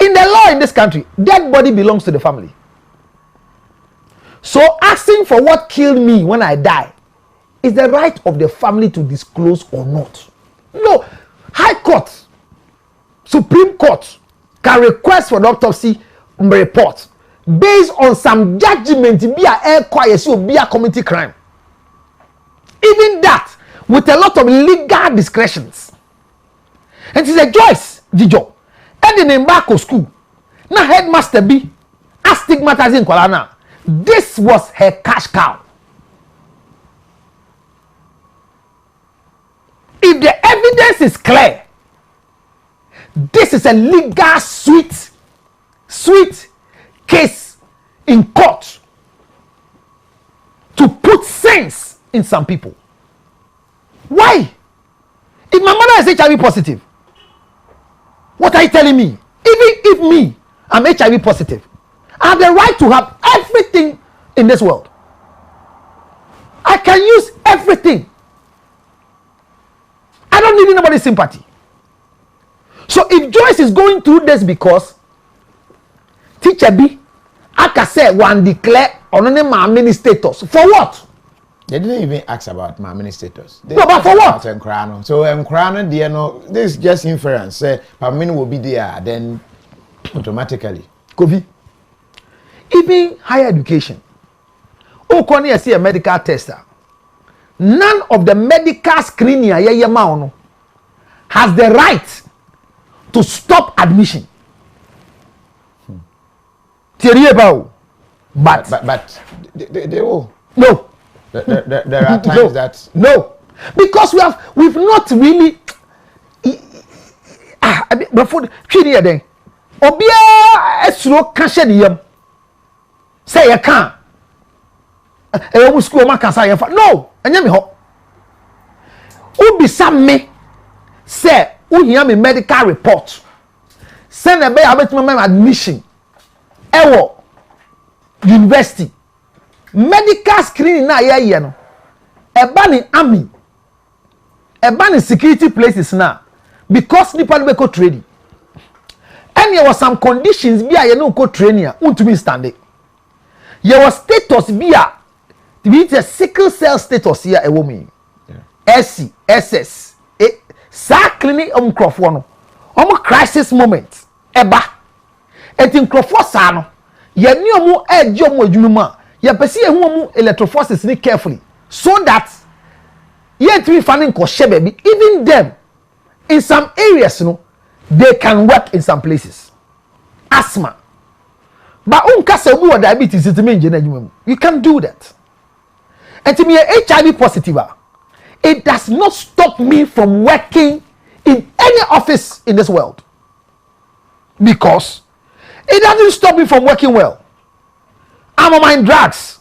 In the law in this country, dead body belongs to the family. So asking for what killed me when I die is the right of the family to disclose or not. No, High Court, Supreme Court can request for the autopsy report based on some judgment be a air quiet or be a community crime. Even that with a lot of legal discretions. And she said, Joyce, Dzidzor, and in Mbako school, na headmaster be a stigmatizing Kolana. This was her cash cow. If the evidence is clear, this is a legal sweet case in court to put sense in some people. Why? If my mother is HIV positive, what are you telling me? Even if me, I'm HIV positive, I have the right to have everything in this world. I can use everything. I don't need anybody's sympathy. So if Joyce is going through this because teacher B, I can say one declare on my mini status. For what? They didn't even ask about my mini status. They no, but for what? So Nkrano, they know this is just inference. Say Pamini will be there, then automatically. KOFI. Even higher education. Okoni I see a medical tester. None of the medical screening has the right to stop admission. But they will. No. There are times that no, because we've not really. Before Chidi then, Obia esro kanse diyam. Say you can. Ewu school ma kansa yefa. No, enya me ho. Ubisa me say uhia me medical report. Send a be abetuma admission. Ewo university. Medical screening na ye no. Eba ni army. Eba ni security places na. Because nipa no be ko training. And there was some conditions be a no ko training untumi stand it. There was status be a sickle cell status here a woman. SC, SS. Sa clinic crofo no. Crisis moment. Eba. Eti crofo sa no. Ye ni omu eji omu adwuma. Ye pesi ye hu electroforces ni carefully so that ye to be finding koshe baby. Even them in some areas they can work in some places. Asthma. But unkasa obu or diabetes is you can do that. And to me HIV positive, it does not stop me from working in any office in this world. Because it doesn't stop me from working well. I'm on my drugs.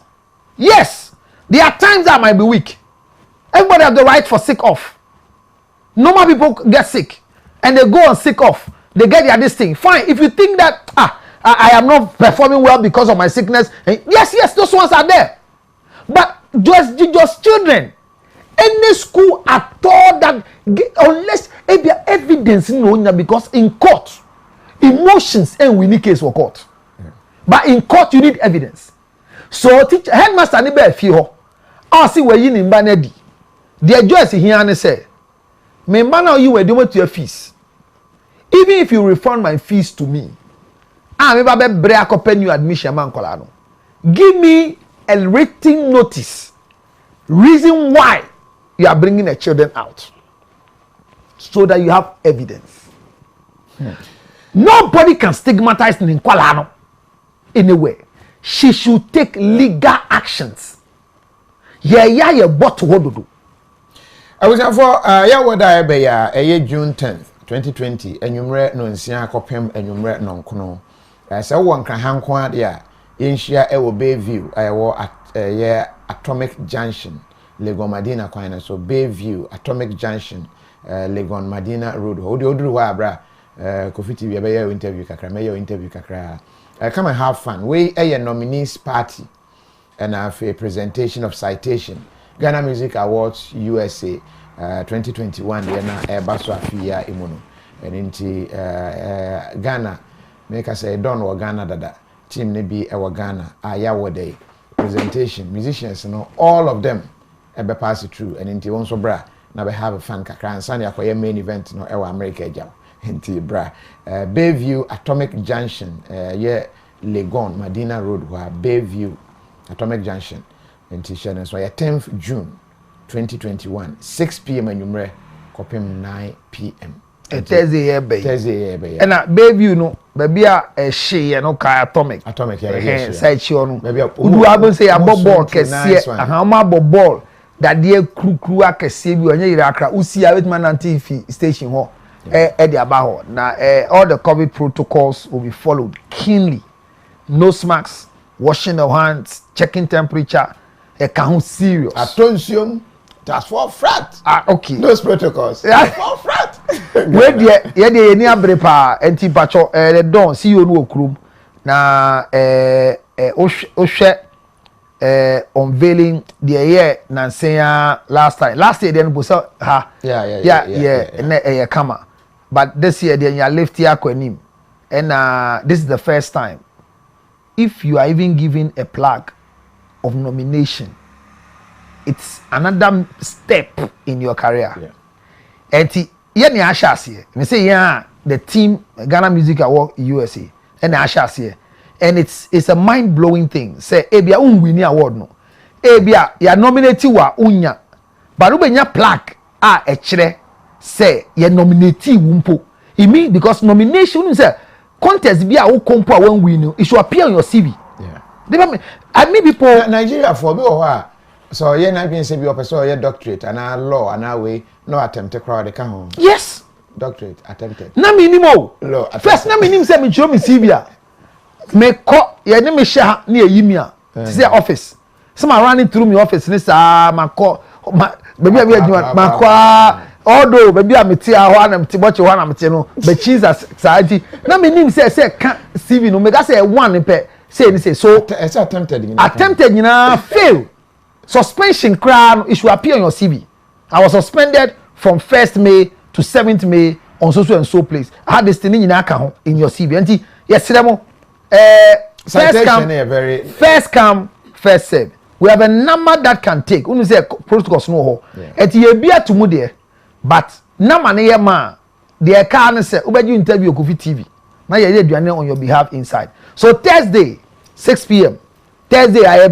Yes, there are times that I might be weak. Everybody have the right for sick off. Normal people get sick and they go on sick off. They get their this thing. Fine. If you think that I am not performing well because of my sickness, yes, those ones are there. But just children, any school at all that unless evidence because in court, emotions and we need case for court. But in court, you need evidence. So, teacher, headmaster, ni be feel. I see where you in Banedi. The Joyce here and say, "Me man, you were doing to your fees. Even if you refund my fees to me, I may be break open your admission, man. Kolano. Give me a written notice, reason why you are bringing the children out, so that you have evidence. Nobody can stigmatize Ninkwalano." Anyway, she should take legal actions. Yeah, but what to do? I was for what I be June 10th, 2020, and you read no nsia kopem and you read non kono. So one can hang kwa dia in share e will Bayview. I war at Atomic Junction, Lego Madina Quina, so Bayview, Atomic Junction, Legon Medina Road oduru wa abra KOFI TV be your interview kakra me your interview kakra come and have fun we a nominees party and have a presentation of citation Ghana Music Awards USA 2021 there na baso afia imuno and inti Ghana make us say don or Ghana dada team ne bi e Ghana aya wode presentation musicians no all of them ebe pass it through and inti won so bra na be have a fan kakra and Sunday akoye main event no e America jam inti bra Bayview Atomic Junction Legon Medina Road wa Bayview Atomic Junction inti shene so 10th June 2021 6 p.m. anumre kopim 9 p.m. Thursday and Bayview no baby a she no ka atomic say chi onu udu abo say aboball kese ahama ball that dey kru akese bi onye yira akra usi a wetman TV station ho e dey aba ho na all the COVID protocols will be followed keenly. Nose masks, washing the hands, checking temperature, can serious. Attention, that's for frat. Okay. Those protocols. That's for frat. Where the any abrepa enti pacho the don see you no okrum na ohwe unveiling the year Nansea last year then bosa ha yeah kama but this year then you left here kwanim and this is the first time if you are even given a plaque of nomination it's another step in your career and yeni ashase me say the team Ghana Music Award USA and ashase and it's a mind blowing thing say ebia unwini award no ebia ya nominate wa unya but ubenya plaque e kire say ya nominate wumpo it mean because nomination say contest bia wo kompo a wan win it should appear on your CV I mean people Nigeria for be o so ye na bin say be person ye doctorate and law and way no attempt crowd can home yes doctorate attempted na minimo law first na minim say me show me CV a me ko ye ne me sha na yimi a say office some are running through me office ni sa ma ko baby abi adwuma ma ko although baby am ti a ho na mti boche ho na mti no but Jesus saji na minim say ka CV no me ga say one pe say ni say so attempted nyina fail suspension crown it should appear on your CV. I was suspended from 1st May to 7th May on so and so place. I had this thing in your CV. And yes, first come, first serve. We have a number that can take. When you say protocols no and you be to mu there, but number na ma the car say you interview KOFI TV. Now you dey on your behalf inside. So Thursday 6 p.m. Thursday I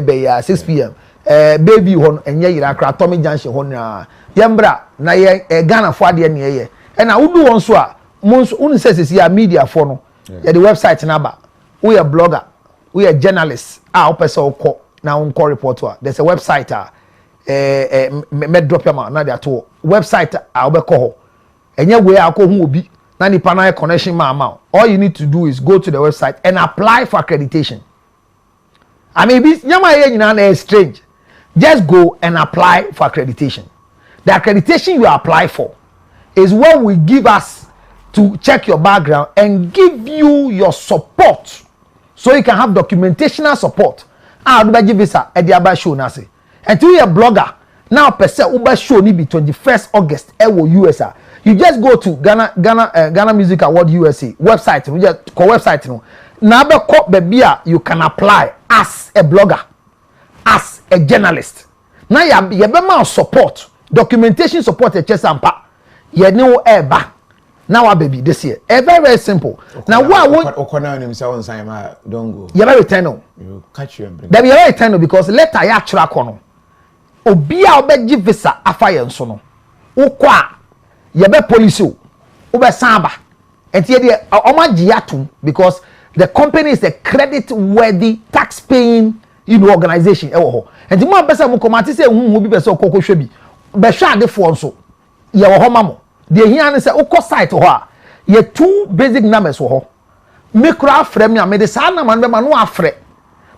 be 6 p.m. Baby hon enye yira kra Atomic Junction hon na yembra na ye Ghana for ade na ye and na wudu won so a unu say ya media for no ya the website number we a blogger we a journalist opese okọ na unko reporter there's a website me drop am na there to website obekọ ho enye we akọ hu obi na nipa na connection ma all you need to do is go to the website and apply for accreditation. I mean, it's strange. Just go and apply for accreditation. The accreditation you apply for is what will give us to check your background and give you your support so you can have documentational support. Do visa show nasi. Until you're a blogger, now per se uba show ni be 21st August USA. You just go to Ghana Music Award USA website. We just call website no. Now you can apply as a blogger, as a journalist. Now you be support, documentation support a chesampa. You know eba. Now baby this year. Very simple. Now what don't go. You very eternal. You catch you and bring. That be very eternal because later ya track on. Obia obeji visa afa yenso no. Ukwa you be police o. Ube samba. And here the omajiatum because the company is a credit-worthy, tax-paying, organization. And the more person who come out say, "Who be person Koko should be sure the phone so." You are home, the here say, "Oko site ho." You two basic numbers ho. Make craft frame ya. Me the sana man be manu afre.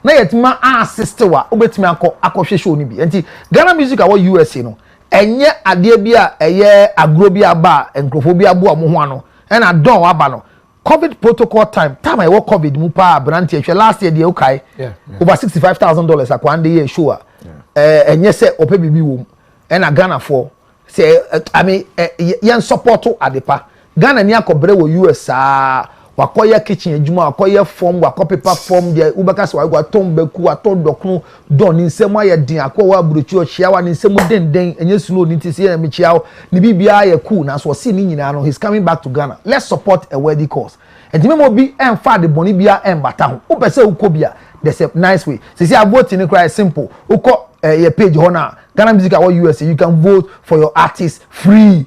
Na yet ma assist wa. Ubetimi ako show ni bi. And Ghana Music Award USA no. enye ade bia eye agro bia ba enkrofobia bo mo ho ano e na don aba no COVID protocol time I work COVID mu pa branch ehwe last year de okay over $65,000 akwande ye show enye se ope bibi wo e na Ghana for say I mean yen support adepa Ghana ni akobre wo US wakoye kitchen adwuma wakoye form wakopepa form de ubaka se wa tombeku atodokunu don ni nsem aye din akwa aburuchi ohia wa ni nsem den enye slow ni tisi ya me chiao ni bibia ye cool na so si ni nyina no he's coming back to Ghana. Let's support a worthy cause. And me mo bi emfa de boni bia embata ho upese ukobia there's a nice way. See vote ni cry simple uko your page ho na Ghana Music Award USA you can vote for your artist free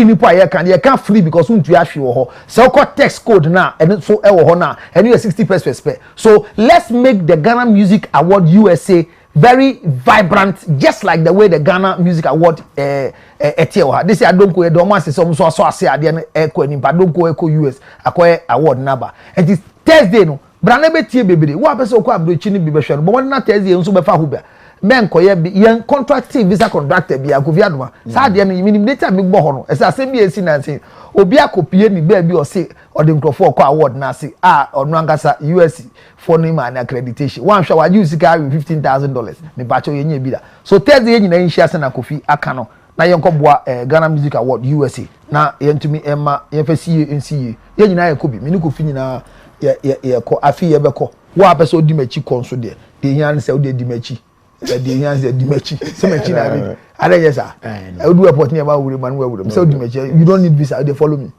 nipa you can free because untu ahwe wo ho so uko text code na and so e wo ho na and you 60% spare. So let's make the Ghana Music Award USA very vibrant just like the way the Ghana Music Award etiewa this year don't go e do ma se so ase ade na eko ni ba don't go eko US akoye award number and it Thursday no brana betie bebere wo apese okọ abrochi ni bi behwe no bo na Thursday nso befa ho bia men koye bi yen contracting visa contractor bi akofi adoma sa de no minim data mi gbo ho no ese asem bi esi na say obi akopie ni ba bi o say ode nkrofo okọ award na say onu angasa US for name and accreditation one hwa use ka $15,000 me bacho ye nya bi da so Thursday ye nyina nhia se na kofi aka no na yen koboa Ghana Music Award USA na yentumi emma yen fa sie nsie ye nyina ye kobi me ni kofi nyina ye ko afi ye beko wo apese odi machi konso de hian se odi machi the hands the dimechi so mechi na bi ada yes sir I do report near about man we so dimechi you don't need visa they follow me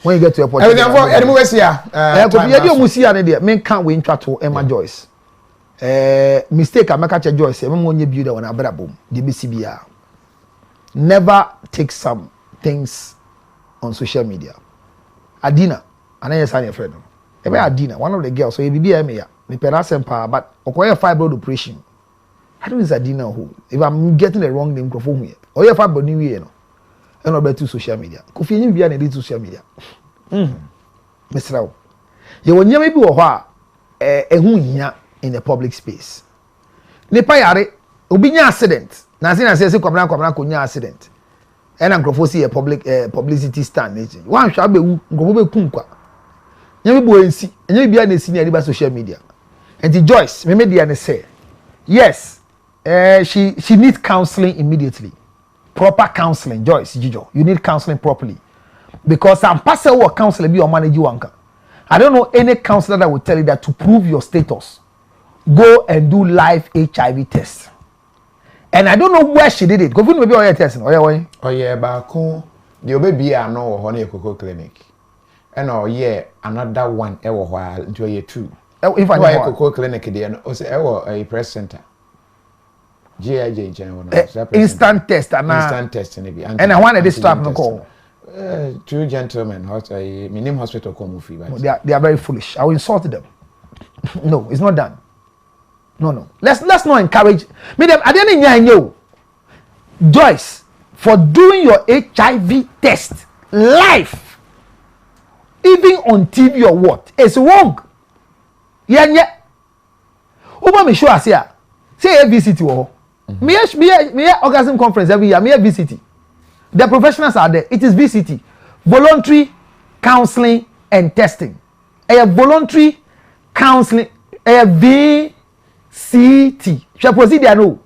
when you get to airport everything we see ko bi edi omusi ane de men kan we ntwa to Emma Joyce mistake ameka che Joyce me mo nye bi de wona abrabom de besi bia never take some things on social media Adina ana yes ane friend e be Adina one of the girls so e bibia me ya me penasem pa but okoye fibroid operation I don't know Adina who if I'm getting the wrong name crofo hu or you fibroid ni we no e no be to social media ko fi nyim bia na di social media Mr. ye wonyam bi wo ho a ehu hia in the public space ne pa yare obi nya accident na say kwabra ko nya accident e na crofo see a public publicity stand ne wan hwa bewu crofo be kunkwa nyam bi bo ensi nyam bia na esi na di social media and the Joyce me media ne say yes she needs counseling immediately proper counseling Joyce Dzidzor you need counseling properly because some person will counsel be or manage you anka I don't know any counselor that will tell you that to prove your status go and do live HIV test and I don't know where she did it go fit maybe oye test oye ba ko the obebi ano wo ho na Korkor clinic and oye another one e wo ho into oye 2 if I know Korkor clinic there o say e wo a press center GIJ general instant test instant test and I want this strap no call 2 gentlemen minimum hospital come free but they are very foolish I will insult them no it's not done no let's not encourage me them at the end of Joyce for doing your HIV test live even on TV or what it's wrong yeah over me show us here say VCT wo me orgasm conference every year me VCT the professionals are there it is VCT voluntary counseling and testing a voluntary counseling a VCT shall proceed there no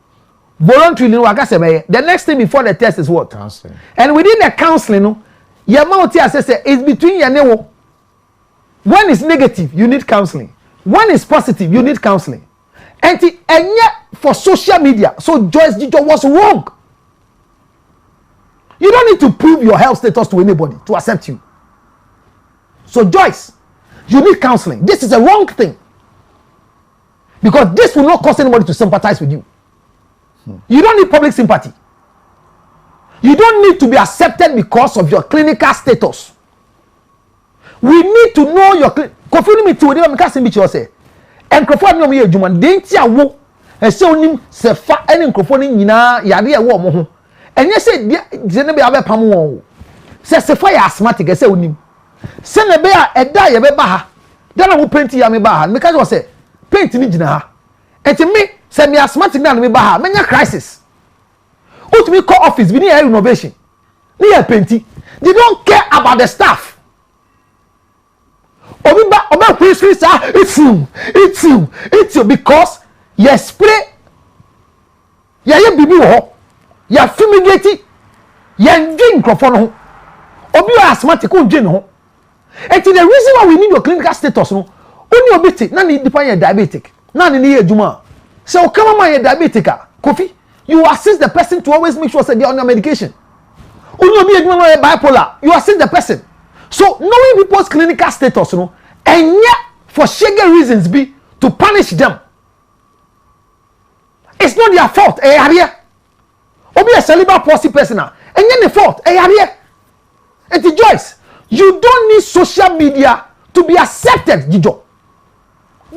voluntary no waka say the next thing before the test is what counseling and within the counseling no your mouth here say is between your name when is negative you need counseling when is positive you need counseling and yet for social media so Joyce Dzidzor was wrong you don't need to prove your health status to anybody to accept you so Joyce you need counseling this is a wrong thing because this will not cause anybody to sympathize with you you don't need public sympathy you don't need to be accepted because of your clinical status we need to know your confirm me to whatever me can say enkrofo no me adwuma den ti awo ese onim se fa ene enkrofo ni nyina yade e wo mo ho enye se de ne be abepam won se fa ya asthmatic ese onim se ne be a eda ye be ba ha da na mo paint ya me ba ha me ka say paint ni gina ha enti me se me asthmatic na me ba ha menya crisis What we call office, we need a renovation. Need a painting. They don't care about the staff. It's you because you spray, you baby you fumigate, you drink microphone. Obi asthmatic on gin ho. And the reason why we need your clinical status no, only obiti, na need depend diabetic, na need juma. So come on, my diabetic, Kofi, you assist the person to always make sure that they are on your medication. Only obi bipolar, you assist the person. So knowing people's clinical status no, and yet for shaggy reasons be to punish them. It's not their fault. Obi a cerebral palsy person, and yet the fault. And Joyce, you don't need social media to be accepted, Dzidzor.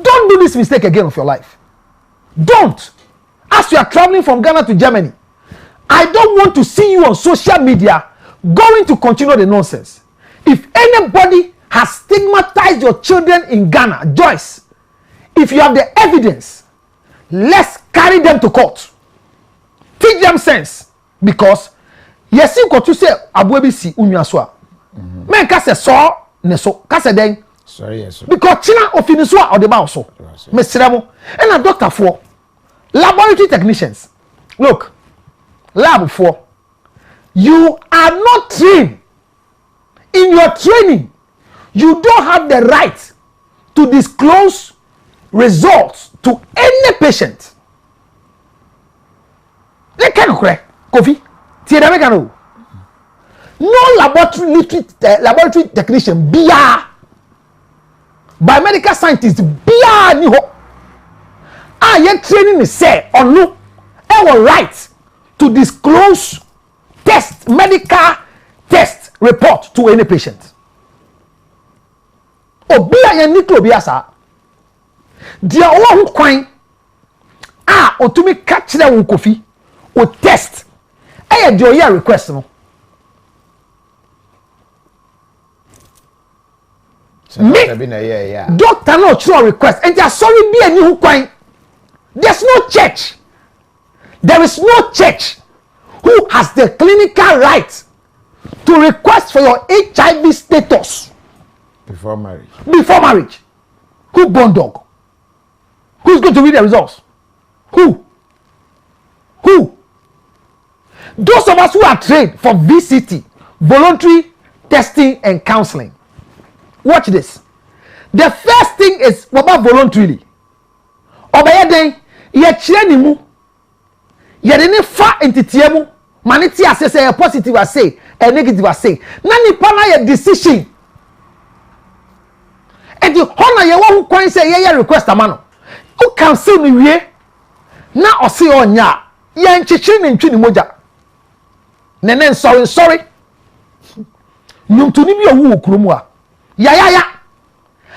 Don't do this mistake again of your life. Don't. As you are traveling from Ghana to Germany, I don't want to see you on social media going to continue the nonsense. If anybody has stigmatized your children in Ghana, Joyce, if you have the evidence, let's carry them to court. Teach them sense. Because yes, you got to say abuebisi unyaswa. Men kase so ne so kase den. Sorry, yes. Because China ofiniswa or the bounce so. Mesremo. And a doctor for laboratory technicians. Look, lab for you are not trained. In your training, you don't have the right to disclose results to any patient. They can't correct. Kofi, no laboratory technician, biomedical scientist, your training is say or no, our right to disclose medical test report to any patient. Obia ya niklo biasa. Dia owa kwan otumi catch that one Kofi o test. Do your request no. Doctor no throw request and they are sorry be any who kwan. There's no church. There is no church who has the clinical right to request for your HIV status before marriage. Who born dog? Who's going to read the results? Who? Those of us who are trained for VCT, voluntary testing and counseling. Watch this. The first thing is about voluntarily. Obayeden ye chire mu. Ye de ne fa entity mu. Maniti assess a positive as say, a negative as say. Na nipa na ye decision. And the honor ye won kwan say ye request amano. Who cancel ni wie? Na ose onya. Ye nchichiri ne ntwi ni moja. Nene sorry. Nyumtuni bi owu okromu a. Ya.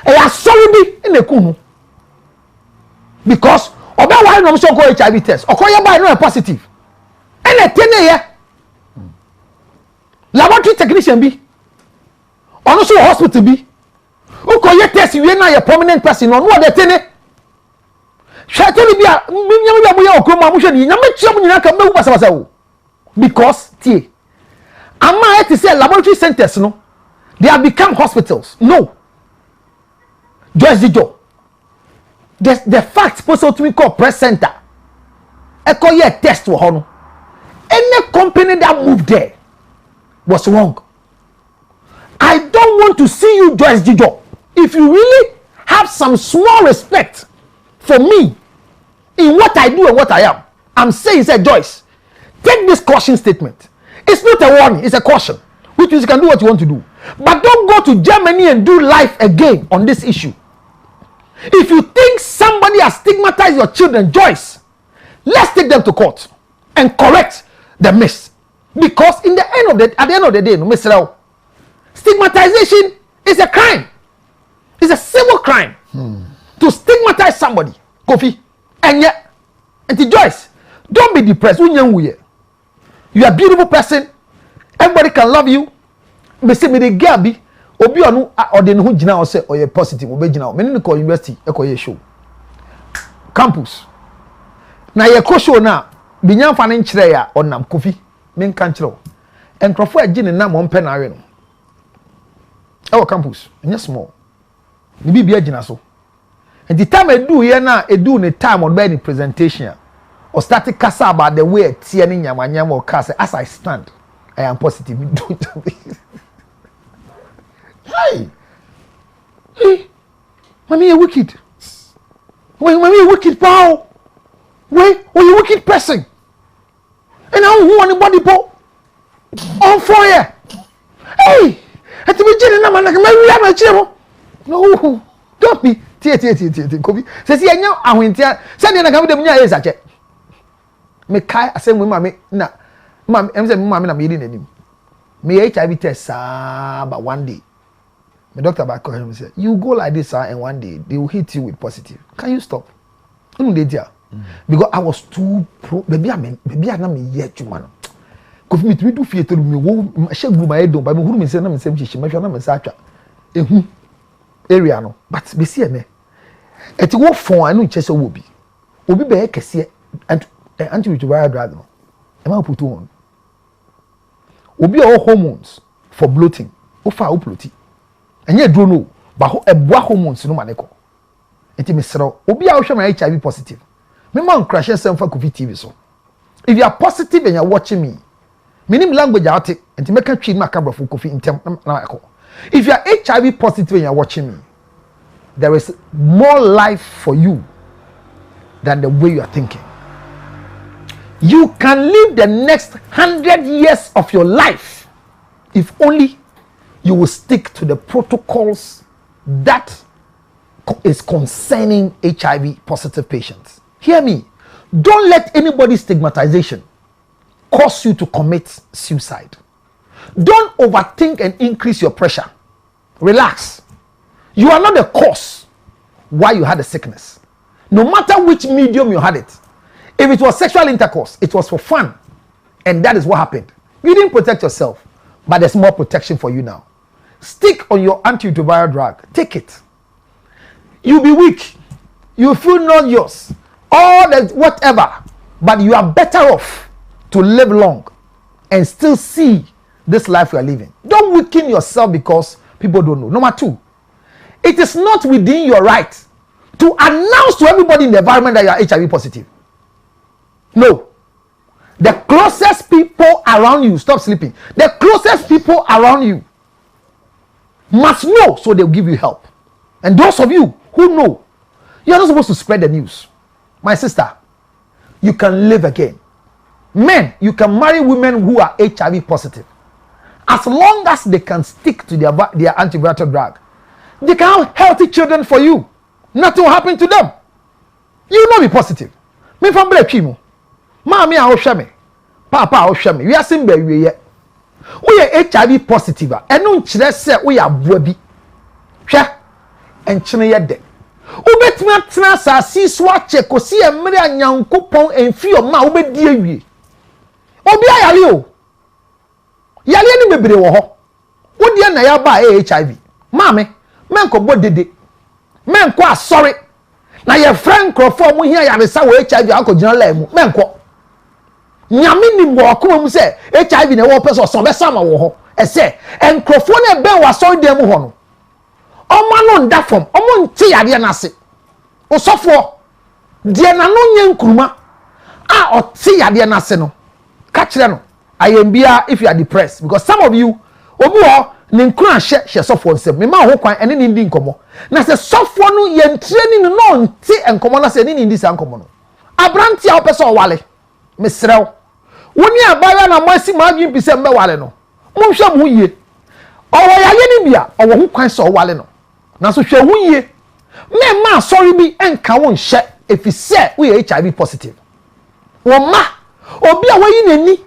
E sorry bi in ekunu. Because obe why no so go HIV test. Okoye by no positive. Ene tene ye. Laboratory technician bi. Ono so hospital bi. Ukoye test we na ye prominent person no de tene. Shateli bia nyam ya okromu amuhwe ni nyam chiam nyina ka mewu basabasa wo. Because tie ama it say laboratory centers no they have become hospitals. No. Joyce Dzidzor. The fact person to me call press center. Echo ye test wo no. Any company that moved there was wrong. I don't want to see you, Joyce Dzidzor. If you really have some small respect for me in what I do and what I am, I'm saying, say Joyce, take this caution statement. It's not a warning, it's a caution, which means you can do what you want to do. But don't go to Germany and do life again on this issue. If you think somebody has stigmatized your children, Joyce, let's take them to court and correct the miss. Because at the end of the day, no, Mr. Stigmatization is a crime. It's a civil crime to stigmatize somebody, Kofi. And yet, Joyce, don't be depressed. You are a beautiful person. Everybody can love you. Me say me the girl be obi onu or the who jina or say or you positive obi jina. Me no call university e call show. Campus. Na ye ko show na binya fa ne nkyerɛ ya onam kofi men kan kyerɛ o enkrofo agye ne nam on pɛ na awe no e campus nya small ni bibia gina so and the time edu here na edu ne time on by the presentation or start kasa about the way tie ne nyamanyam or kasa as I stand I am positive. Hey, mommy, you wicked. Wait, mommy, you wicked, pal. Wait, you wicked person. And I don't want anybody, pal. On fire. Hey, at the beginning, I'm like, no, don't be. Kofi. Says, yeah, now I went here. Send in a government. Me kai, I say, mommy, na. Mom, I'm saying, Mom, I'm eating him. Me HIV test, but one day, my doctor back called him and said, "You go like this, sir, and one day they will hit you with positive. Can you stop?" Because I was too pro. Baby, I'm not yet, you man. Because me do fear to me. Wo share group my head down. But who me say na me same chichi. Me sure na me say atwa. Area no. But be see me. Eti wo phone anu nche se wo bi. Obi be kese and antiretroviral drug no. E ma put on. Obi all hormones for bloating. Ofa o bloati. Enye dro no, ba ho eboa hormones no maneko. Enti me sero, obi a wo hwe my HIV positive. Me man crash sem fa KOFI TV so. If you are positive and you are watching me, minim language out enti make a tweet maka brofo KOFI intem na akọ. If you are HIV positive and you are watching me, there is more life for you than the way you are thinking. You can live the next 100 years of your life if only you will stick to the protocols that is concerning HIV positive patients. Hear me. Don't let anybody's stigmatization cause you to commit suicide. Don't overthink and increase your pressure. Relax. You are not the cause why you had the sickness. No matter which medium you had it. If it was sexual intercourse, it was for fun. And that is what happened. You didn't protect yourself, but there's more protection for you now. Stick on your antiretroviral drug. Take it. You'll be weak. You feel nauseous. All that, whatever. But you are better off to live long and still see this life you are living. Don't weaken yourself because people don't know. Number two, it is not within your right to announce to everybody in the environment that you are HIV positive. No. The closest people around you, stop sleeping. The closest people around you must know so they'll give you help. And those of you who know, you're not supposed to spread the news. My sister, you can live again. Men, you can marry women who are HIV positive. As long as they can stick to their antiretroviral drug, they can have healthy children for you. Nothing will happen to them. You will not be positive. Me from Blechimo. Mami a ohwe me. Papa a ohwe me. We asim ba wiye. We are HIV positive. Eno nkyere se we aboa bi. Hwe. Enkyene ye de. Ubetimi atena asasi so ache kosi emre anyankopon enfi o ma ubedi awie. Obi ayale o. Yale ni bebre wo ho. Wodi na ya ba HIV. Mami, menko bodede. Menko asori. Na ye friend crofo mu hia yaresa wo HIV akogina la mu. Menko. Nyame ni mo akoma mu se HIV na wo person so be sama wo ho ese enkrofo na be wa so dem ho no omo no nda fom omo nti yade na ase osofo de na no nya nkuruma a oti yade na ase no ka kire no ayembia if you are depressed because some of you obi ho ne nkura hye sofo nsem me ma ho kwan ene ni ndi nkomo na se sofo no ye training no nti enkomo na se ni ndi sa nkomo no abranti a opeso wale mesrew woni abaya na mwasi madwin pise mbe wale no monhwe mo yie owo yaye ni bia owo ho kwan so wale no na so hwe ho yie me ma sorry bi enka won hye efise we HIV positive wo ma obi a wayi nani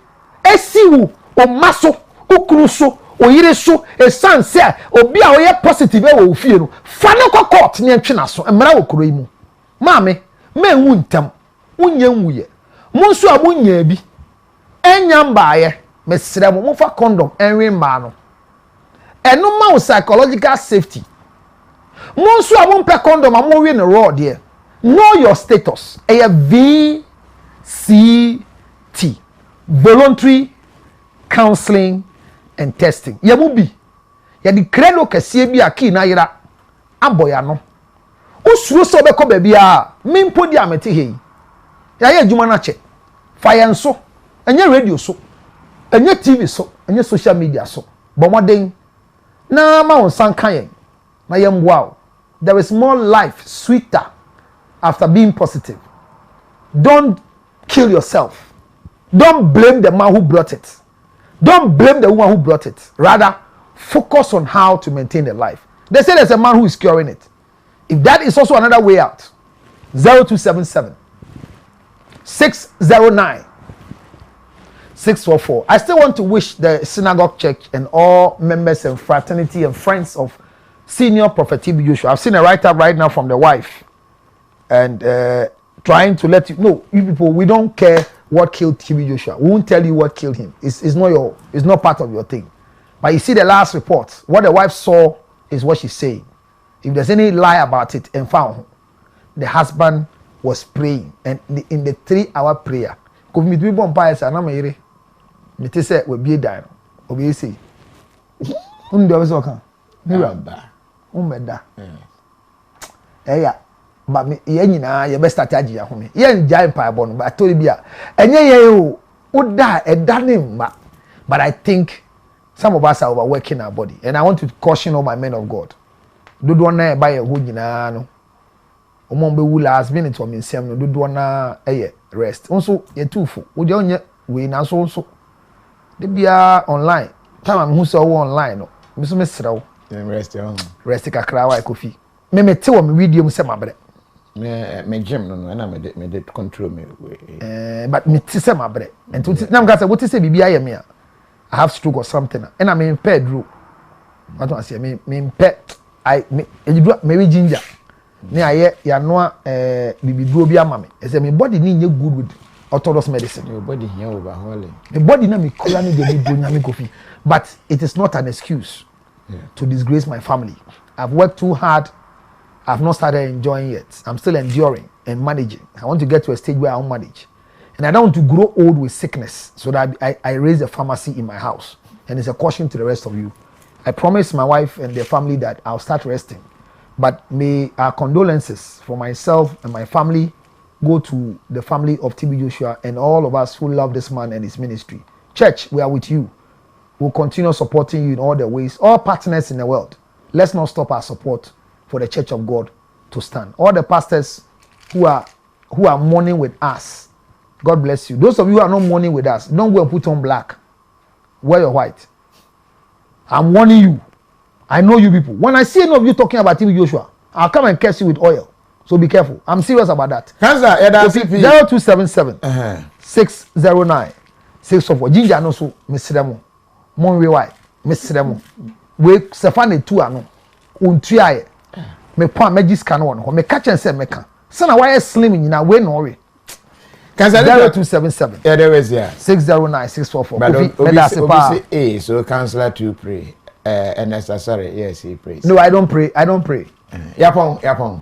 esiwu o maso okuru so oyire so esanse obi a oye positive e wo fie no fa ne court ne ntwe na so emra wo kuro yi mu maame me wu ntam unye nwuye monso abunya bi enya mbaaye mesrɛ mo fa condom enwe mba no eno ma wo psychological safety monso abumpe condom amowe ne raw there know your status eye VCT T. Voluntary counseling and testing. Yamubi. Yadi kreno kesiye bi aki na yira aboya no. Usuro so be ko baby a mimpo di amete hei. Ya ye adwuma na che. Fire nso, enye radio so, enye TV so, enye social media so. Bomoden na ma wonsan kan yen. Na yemboa. There is more life sweeter after being positive. Don't kill yourself. Don't blame the man who brought it. Don't blame the woman who brought it. Rather, focus on how to maintain the life. They say there's a man who is curing it. If that is also another way out, 0277 609 644. I still want to wish the synagogue church and all members and fraternity and friends of senior prophet TB Joshua. I've seen a write-up right now from the wife and trying to let you know, you people, we don't care what killed TB Joshua. We won't tell you what killed him. It's not part of your thing. But you see the last report, what the wife saw is what she's saying. If there's any lie about it and found, the husband was praying, and in the 3-hour prayer, because me do bonfire say na me te say we be die no obi say ndo we so kan ni ramba ummeda ya ba me ye nyina ye be start agi ya ho me ye njai pa bo no ba tori bia enye ye o oda eda ne mma. But I think some of us are overworking our body, and I want to caution all my men of God. Dodo na e ba ye ho nyina no omombe wu last minute of nsem no dodo na rest nso ye tufu wo de onye we na so de bia online time am hu so online no me so me srew rest kakra wa kofi me te wo me video mu se mabre me gym no na me de control me but me te se mabre ento na mka se wo te se bibia ye me a I have stroke or something and I me impaired drew what I say me impaired me ginger ne aye ya no bibiduro bi ama me ese me body ni nye good with orthodox medicine. Your body here overhauling. The body na me kola ni dey do nyame kofi, but it is not an excuse to disgrace my family. I've worked too hard. I've not started enjoying yet. I'm still enduring and managing. I want to get to a stage where I'll manage. And I don't want to grow old with sickness, so that I raise a pharmacy in my house. And it's a caution to the rest of you. I promise my wife and their family that I'll start resting. But may our condolences for myself and my family go to the family of TB Joshua and all of us who love this man and his ministry. Church, we are with you. We'll continue supporting you in all the ways. All partners in the world, let's not stop our support for the Church of God to stand. All the pastors who are mourning with us, God bless you. Those of you who are not mourning with us, don't go and put on black. Wear your white. I'm warning you. I know you people. When I see any of you talking about TB Joshua, I'll come and curse you with oil. So be careful. I'm serious about that. Counsellor, 0277 609 644. Ginger no so Mr. Monwe why Mr. We sefane tu ano. Untuaye. Me pa magis can one. Me catch and say me can. Sana why slim nyina we no we. Counsellor 0277 there is 609 644. But so counsellor to pray. And necessary, yes, he prays. No, I don't pray. Yapon.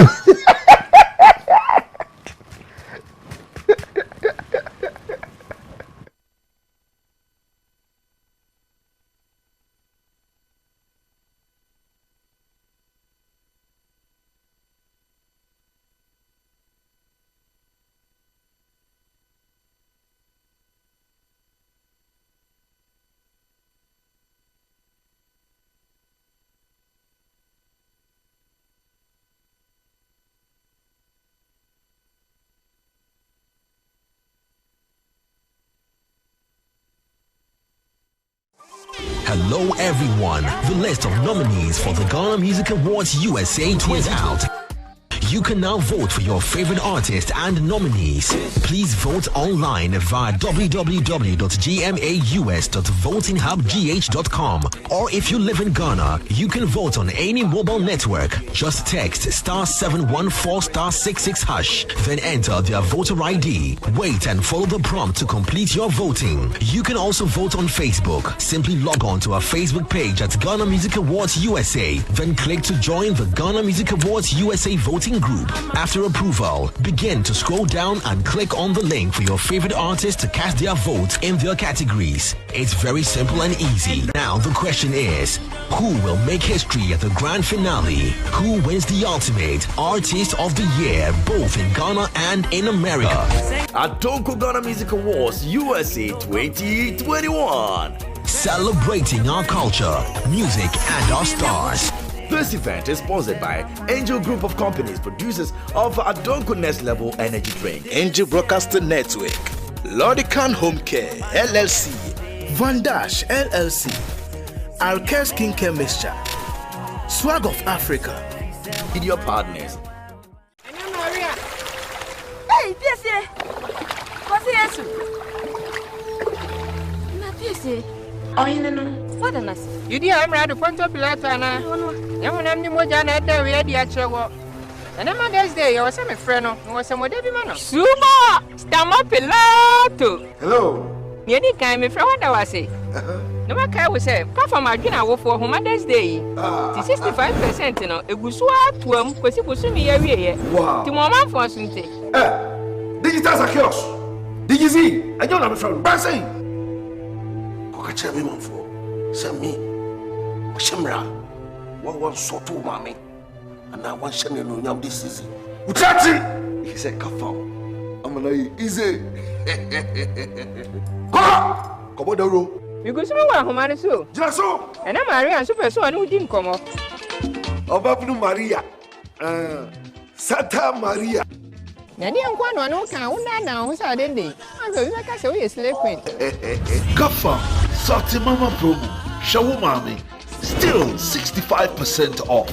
Hello everyone, the list of nominees for the Ghana Music Awards USA is out. You can now vote for your favorite artist and nominees. Please vote online via www.gmaus.votinghubgh.com, or if you live in Ghana, you can vote on any mobile network. Just text *714*66#, then enter their voter ID. Wait and follow the prompt to complete your voting. You can also vote on Facebook. Simply log on to our Facebook page at Ghana Music Awards USA, then click to join the Ghana Music Awards USA voting Listen Group. After approval, begin to scroll down and click on the link for your favorite artist to cast their votes in their categories. It's very simple and easy. Now the question is, who will make history at the grand finale? Who wins the ultimate Artist of the Year, both in Ghana and in America? Adonko Ghana Music Awards USA 2021. Celebrating our culture, music, and our stars. This event is sponsored by Angel Group of Companies, producers of Adonko Next Level Energy Drink, Angel Broadcasting Network, Lordican Home Care LLC, Van Dash LLC, Alcare Skincare Mixture, Swag of Africa, video partners. Hey, Pierce! What's the Pierce? Oh, you know. What a mess. You dear, I'm ready to point up Latana. Young and Mojana at the way the actual. And I'm Mother's Day, I was a friend, was some Debbie Mano. Suma! Stamapelato! Hello. Any kind of friend, I was say. No matter what say, Papa Margina will for Mother's Day. 65%, you know, it was what to him, because it was me every year. Wow. To Mamma for something. Digital are chaos. Dzidzor, I don't have a friend. Bassy. Koka me man for. Send me. Shemra. One sort of mammy. And now one shemmy no yam this easy. Utati! He said, Kafa. I'm gonna easy. Come on, Doro. You go somewhere, Homariso. Jaso. And I'm Maria Super so I know didn't come up. Obabu Maria. Santa Maria. Nani and one no can now, who's our day. I'm going to say, yes, slave queen. KOFI Salty Mama promo. Shawu Mami. Still 65% off.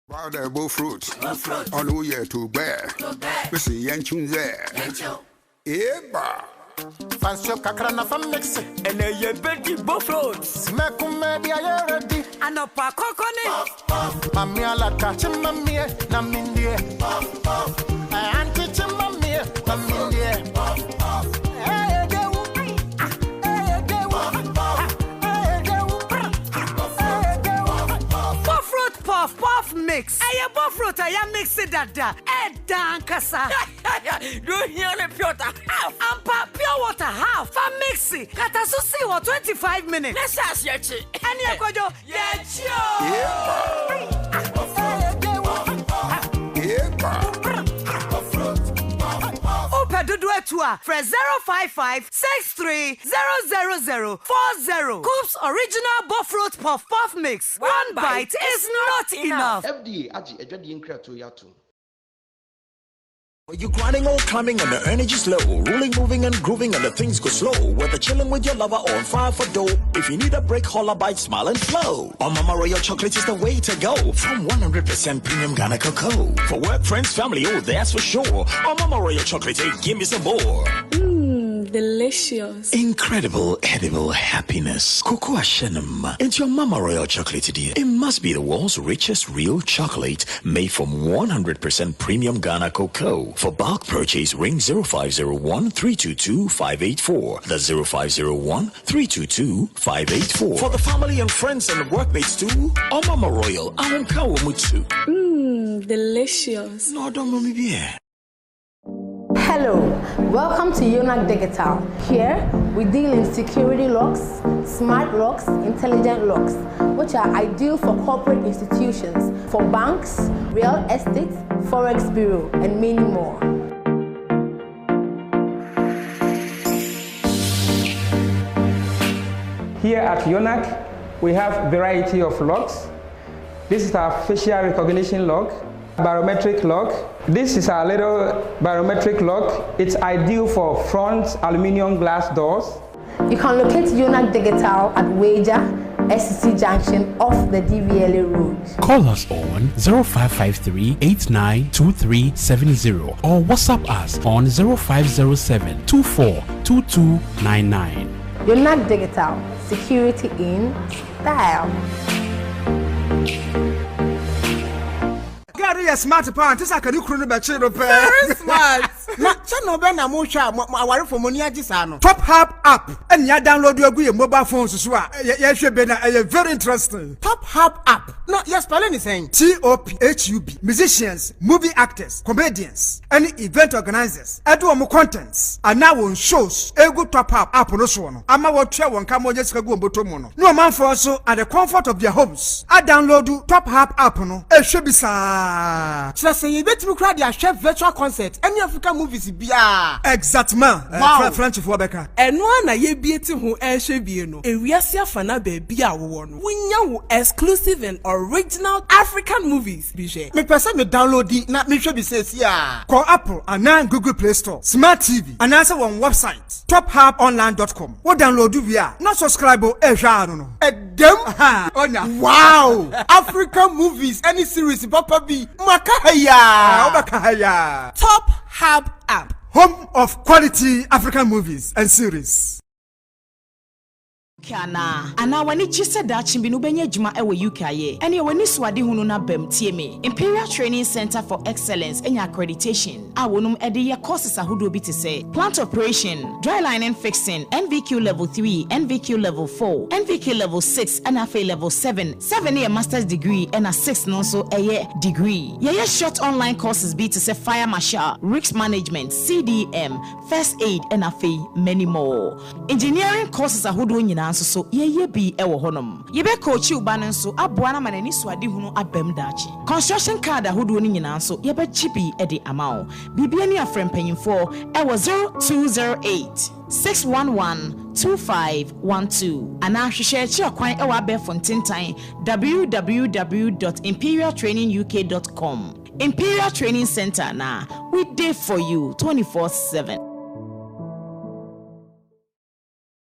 Powder bull fruit. On who year to bear. We see Yanchun there. Eba. Fancy kakrana fa mix and a ye betty buffaloes. Smakum maybe I ready. And a pakokone. Mamia la catching mammy, Namindia. I am teaching mammy, Namindia. Puff mix. I am buffalo. I am mixing that. Dankasa. Do you hear the pure half? And pure water half. For mixing. Katasusi or 25 minutes. Let's ask Yachi. And you go do Fresh 055-63-000-40. Coop's original Buffroot Puff Mix. One bite is not enough. FDA aji ejwadi nkra to yato. Are you grinding or climbing and the energy's low? Rolling, moving and grooving and the things go slow. Whether chilling with your lover or on fire for dough. If you need a break, holla, bite, smile and flow. Mama Royal chocolate is the way to go. From 100% premium Ghana cocoa. For work, friends, family, oh that's for sure. Mama Royal chocolate, hey, give me some more. Delicious. Incredible edible happiness. Cocoa Ashenim. It's your Mama Royal chocolate, dear. It must be the world's richest real chocolate made from 100% premium Ghana cocoa. For bulk purchase, ring 0501-322-584. That's 0501-322-584. For the family and friends and workmates too. Mama Royal, I won't cow mutu. Delicious. No, don't move me here. Hello, welcome to Yonak Digital. Here, we deal in security locks, smart locks, intelligent locks, which are ideal for corporate institutions, for banks, real estate, forex bureau, and many more. Here at Yonak, we have a variety of locks. This is our facial recognition lock. Barometric lock. This is our little barometric lock. It's ideal for front aluminium glass doors. You can locate Yonak Digital at Wager, SCC Junction off the DVLA road. Call us on 0553-892370 or WhatsApp us on 0507-242299. Yonak Digital, security in style. Very smart part. This I can do chrono battery repair. Very smart. Na channel be na mo hwa aware for money agisa no. Top Hub app. And ya download your mobile phones so ya hwe be na very interesting. Top Hub app. No, yes, spelling is saying TOPHUB. Musicians, movie actors, comedians, any event organizers. Edu omo contents. And now on shows. Ego Top Hub app no so no. Ama wo twa won kamo je sika go mboto mo no. No man for so at the comfort of their homes. I download Top Hub app no. Ehwe bi sa. Say you betimi crowd their chef virtual concert. Any African movies bia. Exactement. Wow. French for Beka. Eno na ye bieti ho ehwe bie no. Ewiase afana ba bia wo no. Wonya wo exclusive and original African movies bi je. Me person me download di na me hwe bi say sia. Call Apple and now Google Play Store, Smart TV, and answer on website tophubonline.com. What download you via? Not subscribe or no. Wow! African movies, any series, Papa B, Makahaya. Top Hub app, home of quality African movies and series. Kana ana wani chise da chimbi no benya adwuma ewo UK ye ene wani swade hunu na bam tie me Imperial Training Center for Excellence enya accreditation a wonum ede ye courses ahodo bi te say plant operation, dry lining fixing, NVQ level 3, NVQ level 4, NVQ level 6 and afa level 7 year master's degree and a 6 no so eye degree ye short online courses bi te say fire marshal, risk management, CDM, first aid and afa many more. Engineering courses ahodo nyina so ye bi ewo honom ye be coach uba nso aboa na manani swade hunu abam dachi construction card ahodo ni nyina nso ye be chibi e de amao bibia ni afrempanyimfo ewo 0208 611-2512 ana hwehwe chi okwan ewo abefonten tan www.imperialtraininguk.com Imperial Training Center na we dey for you 24/7.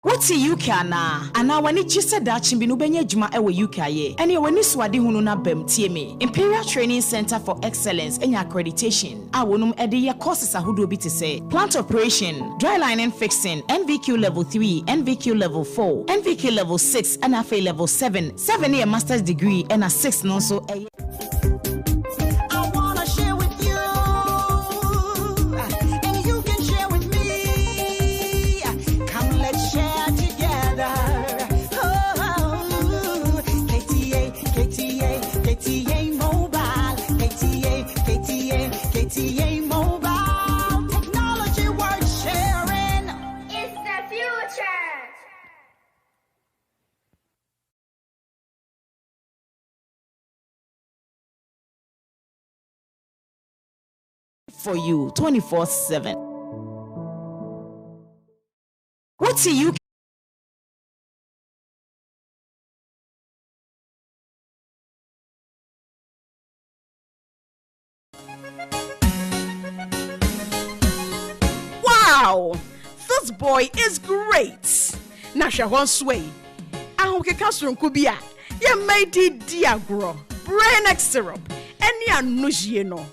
What's UK na? Ana wani chise da chimbi no benya adwuma ewo UK ye. Ene wani swade hunu na bam tie me. Imperial Training Center for Excellence enya accreditation. A wonum ede ye courses ahodo bi te say plant operation, dry lining fixing, NVQ level 3, NVQ level 4, NVQ level 6 and afa level 7 year master's degree and a 6 no so for you 24/7. What's you? Wow, this boy is great. Nasha one sway. Ahoke kasron kubia. Ye made diagro. Brain syrup. Any anujie no.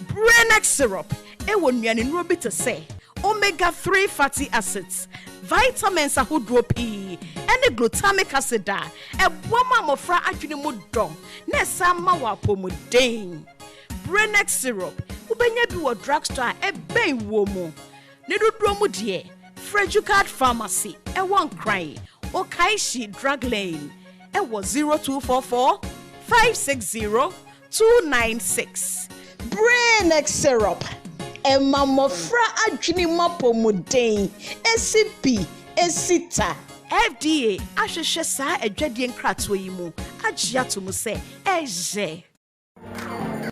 Brain syrup. Ewo nnuane no bi to say omega-3 fatty acids, vitamins ahodoɔ pii, ɛne glutamic acid a ɛboa mofra adwene mu dɔm na ɛsa ma wɔ apɔmuden. Brain syrup wobɛnya bi wɔ drugstore a ɛbɛn wɔ mu. Ne dodoɔ mu deɛ Freducard Pharmacy ɛwɔ Nkran, Okaishi Drug Lane ɛwɔ 0244 560 296. Brain syrup Emma mofra adwene mapomuden SCP esita FDA ahwehwɛ saa adwadie nkratoɔ yi mu agye ato mu sɛ ɛyɛ.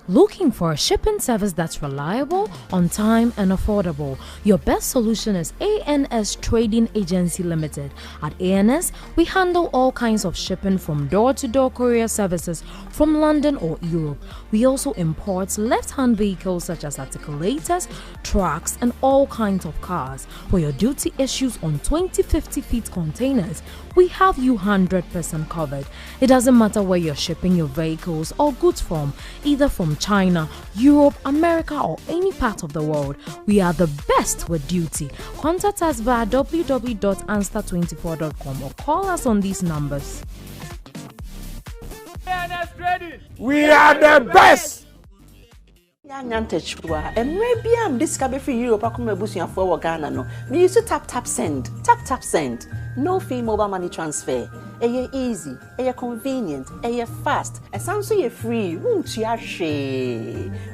Looking for a shipping service that's reliable, on time, and affordable? Your best solution is ANS Trading Agency Limited. At ANS, we handle all kinds of shipping from door-to-door courier services from London or Europe. We also import left-hand vehicles such as articulators, trucks, and all kinds of cars. For your duty issues on 20-50 feet containers, we have you 100% covered. It doesn't matter where you're shipping your vehicles or goods from, either from China, Europe, America, or any part of the world. We are the best with duty. Contact us via www.answer24.com or call us on these numbers. We are the best. Nyantechwa, and maybe I'm discovered for Europe. I come bushing for Ghana. No, me used to tap send. No fee mobile money transfer. Easy, convenient, fast. And sounds so free. Me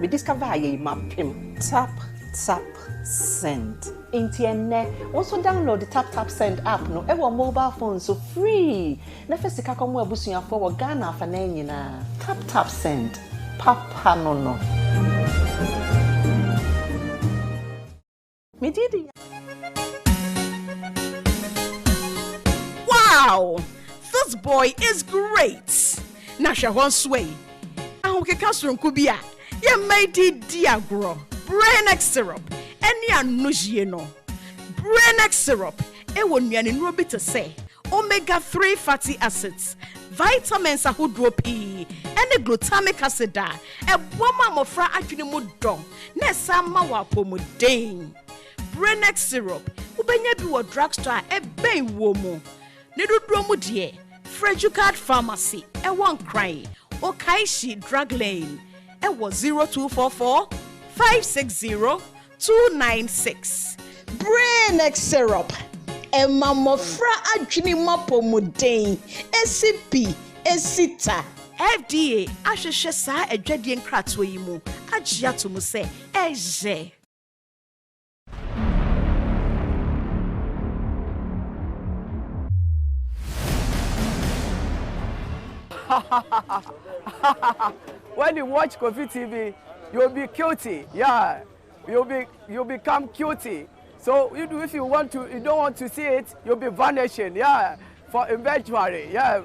discover map him. Tap send. Internet. Also download the tap send app. No, ever mobile phone so free. Never see kakomu bushing for Ghana for na. Tap send. Papa no. Me did. Wow! This boy is great. Nasha one sway. Counsellor Kubia. Ye made it diagro. Brain syrup. Any anujieno. Brain syrup. Won yan in Robbie to say. Omega-3 fatty acids. Vitamins a P. And the glutamic acid. A woman mofra actually mudong. Nessa mawapo mudane. Brain syrup. Ubenya biwa drugstore bay womo. Nidu dromu die. Frejucard Pharmacy. One cry. Okaishi Drug Lane. 0244 560 296. Brain syrup. Mamofra adwini mapo mudane. SCP Esita. FDA ahwehwe saa adwadie nkrato yi mu. Agya to mu se eje. When you watch KOFI TV, you'll be guilty. Yeah, you'll become guilty. So if you don't want to see it, you'll be vanishing. Yeah, for eventually. Yeah.